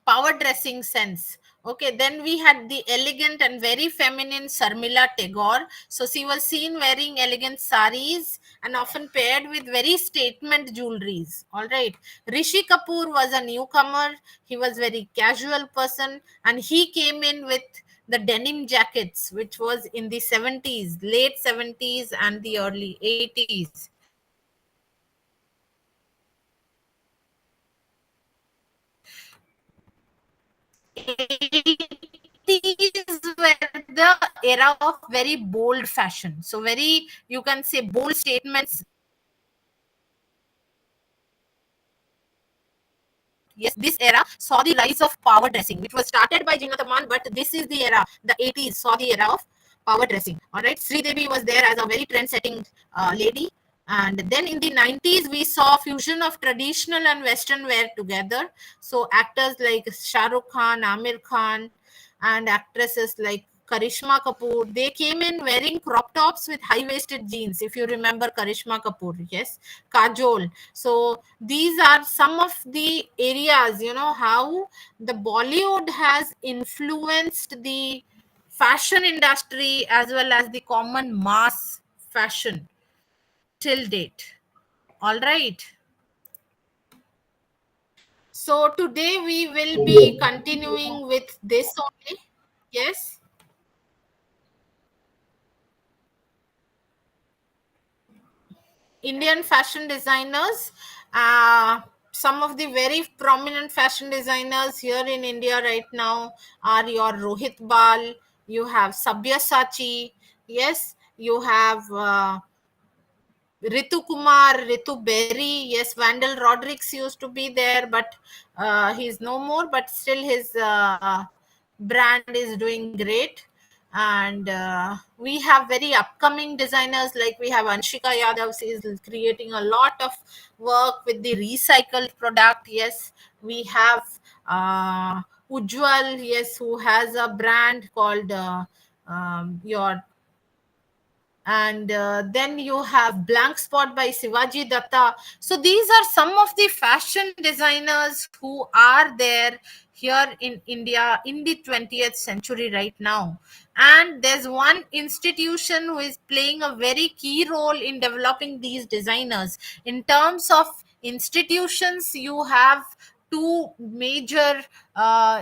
power dressing sense. Okay, then we had the elegant and very feminine Sarmila Tagore. So she was seen wearing elegant saris and often paired with very statement jewelries. All right, Rishi Kapoor was a newcomer. He was very casual person, and he came in with the denim jackets, which was in the 70s, late 70s and the early 80s. '80s were the era of very bold fashion. So very, you can say, bold statements. Yes, this era saw the rise of power dressing, which was started by Gina Taman, but this is the era. The '80s saw the era of power dressing. All right, Sridevi was there as a very trend-setting lady. And then in the 90s, we saw fusion of traditional and Western wear together. So actors like Shah Rukh Khan, Amir Khan, and actresses like Karishma Kapoor, they came in wearing crop tops with high waisted jeans. If you remember Karishma Kapoor, yes, Kajol. So these are some of the areas, how the Bollywood has influenced the fashion industry as well as the common mass fashion till date. All right. So today we will be continuing with this only. Yes. Indian fashion designers. Some of the very prominent fashion designers here in India right now are your Rohit Bal, you have Sabyasachi, yes, you have Ritu Kumar, Ritu Berry, yes, Vandal Rodrigues used to be there, but he's no more, but still his brand is doing great. And we have very upcoming designers, like we have Anshika Yadav. She is creating a lot of work with the recycled product. Yes, we have Ujwal, yes, who has a brand called your and then you have Blank Spot by Sivaji Datta. So these are some of the fashion designers who are there here in India in the 20th century right now. And there's one institution who is playing a very key role in developing these designers. In terms of institutions, you have two major,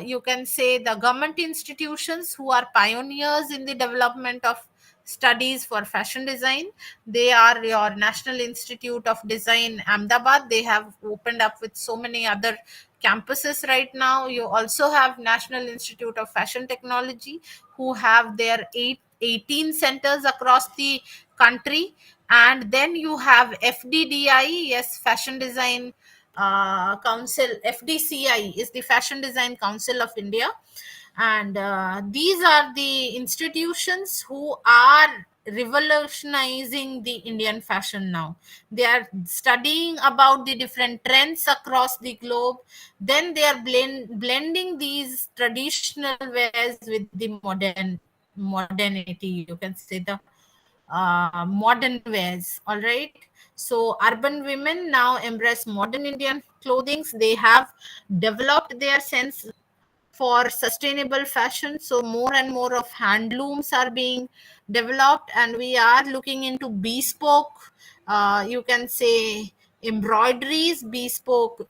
you can say, the government institutions who are pioneers in the development of studies for fashion design. They are your National Institute of Design, Ahmedabad. They have opened up with so many other campuses right now. You also have National Institute of Fashion Technology, who have their 18 centers across the country. And then you have FDDI, yes, Fashion Design Council. FDCI is the Fashion Design Council of India, and these are the institutions who are revolutionizing the Indian fashion now. They are studying about the different trends across the globe. Then they are blending these traditional wares with the modernity, you can say the modern wears. All right, so urban women now embrace modern Indian clothings. They have developed their sense for sustainable fashion, so more and more of handlooms are being developed, and we are looking into bespoke, you can say, embroideries, bespoke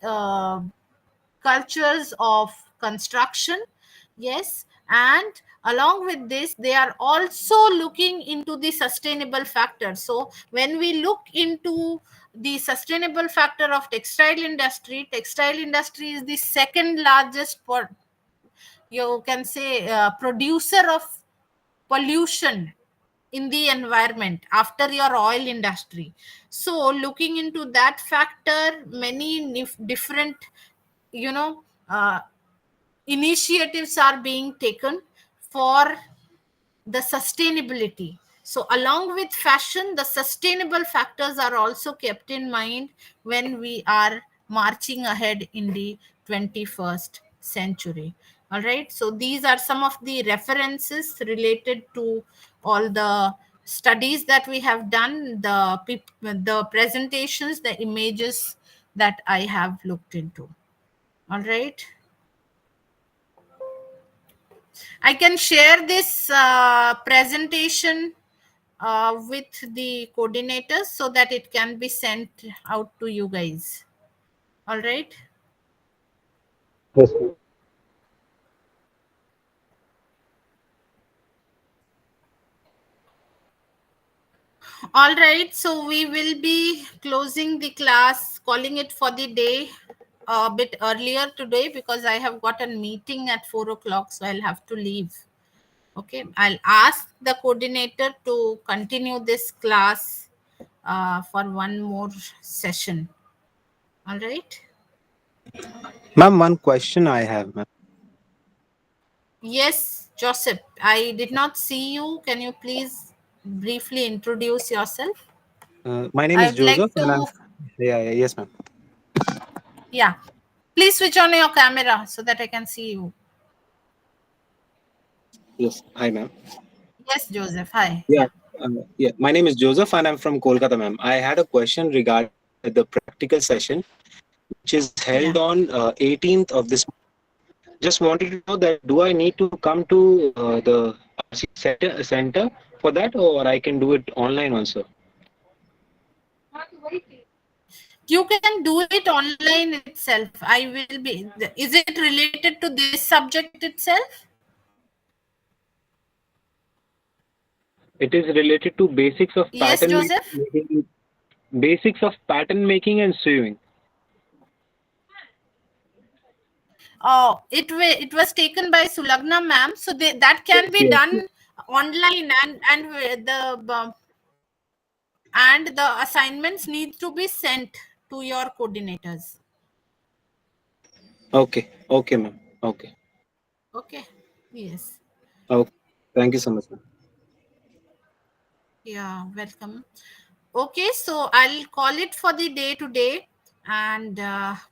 cultures of construction. Yes, and along with this they are also looking into the sustainable factor. So when we look into the sustainable factor of textile industry is the second largest, you can say, producer of pollution in the environment after your oil industry. So looking into that factor, many different, you know, initiatives are being taken for the sustainability. So along with fashion, the sustainable factors are also kept in mind when we are marching ahead in the 21st century. All right, so these are some of the references related to all the studies that we have done, the presentations, the images that I have looked into. All right, I can share this presentation with the coordinators so that it can be sent out to you guys. All right. Yes, ma'am. All right. So we will be closing the class, calling it for the day a bit earlier today because I have got a meeting at 4 o'clock. So I'll have to leave. Okay. I'll ask the coordinator to continue this class for one more session. All right. Ma'am, one question I have, ma'am. Yes, Joseph, I did not see you. Can you please briefly introduce yourself? My name I is would like Joseph, and I'm to, yes, ma'am. yeah, please switch on your camera so that I can see you. Yes, hi, ma'am. Yes, Joseph, hi. Yeah, Yeah. yeah. My name is Joseph, and I'm from Kolkata, ma'am. I had a question regarding the practical session, which is held Yeah. on 18th of this. Just wanted to know that do I need to come to the RC center for that, or I can do it online also? You can do it online itself. I will be. Is it related to this subject itself? It is related to Yes, Joseph. basics of pattern making and sewing. Oh, it was taken by Sulagna ma'am. So that can be Yes, yes. done online, and the assignments need to be sent to your coordinators. Okay, okay, ma'am. Okay, Okay. Yes. okay. Thank you so much, ma'am. Yeah, welcome. Okay, so I'll call it for the day today, and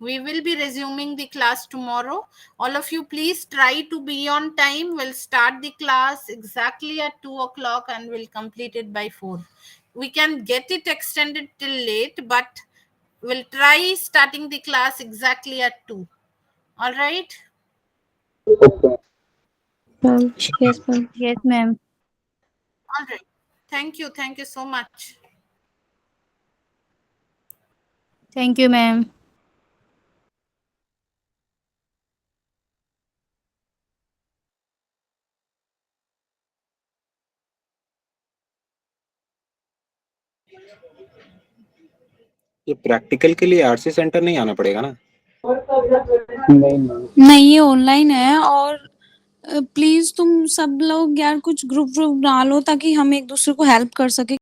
we will be resuming the class tomorrow. All of you, please try to be on time. We'll start the class exactly at 2 o'clock and we'll complete it by 4. We can get it extended till late, but we'll try starting the class exactly at 2. All right. Okay. Ma'am, Sure, yes, ma'am. ma'am. Yes, ma'am. All right. Thank you. Thank you so much. Thank you, ma'am. ये practical के लिए RC centre नहीं आना पड़ेगा ना? नहीं नहीं नहीं, ये ऑनलाइन है और प्लीज तुम सब लोग यार कुछ ग्रुप ग्रुप बना लो ताकि हम एक दूसरे को हेल्प कर सके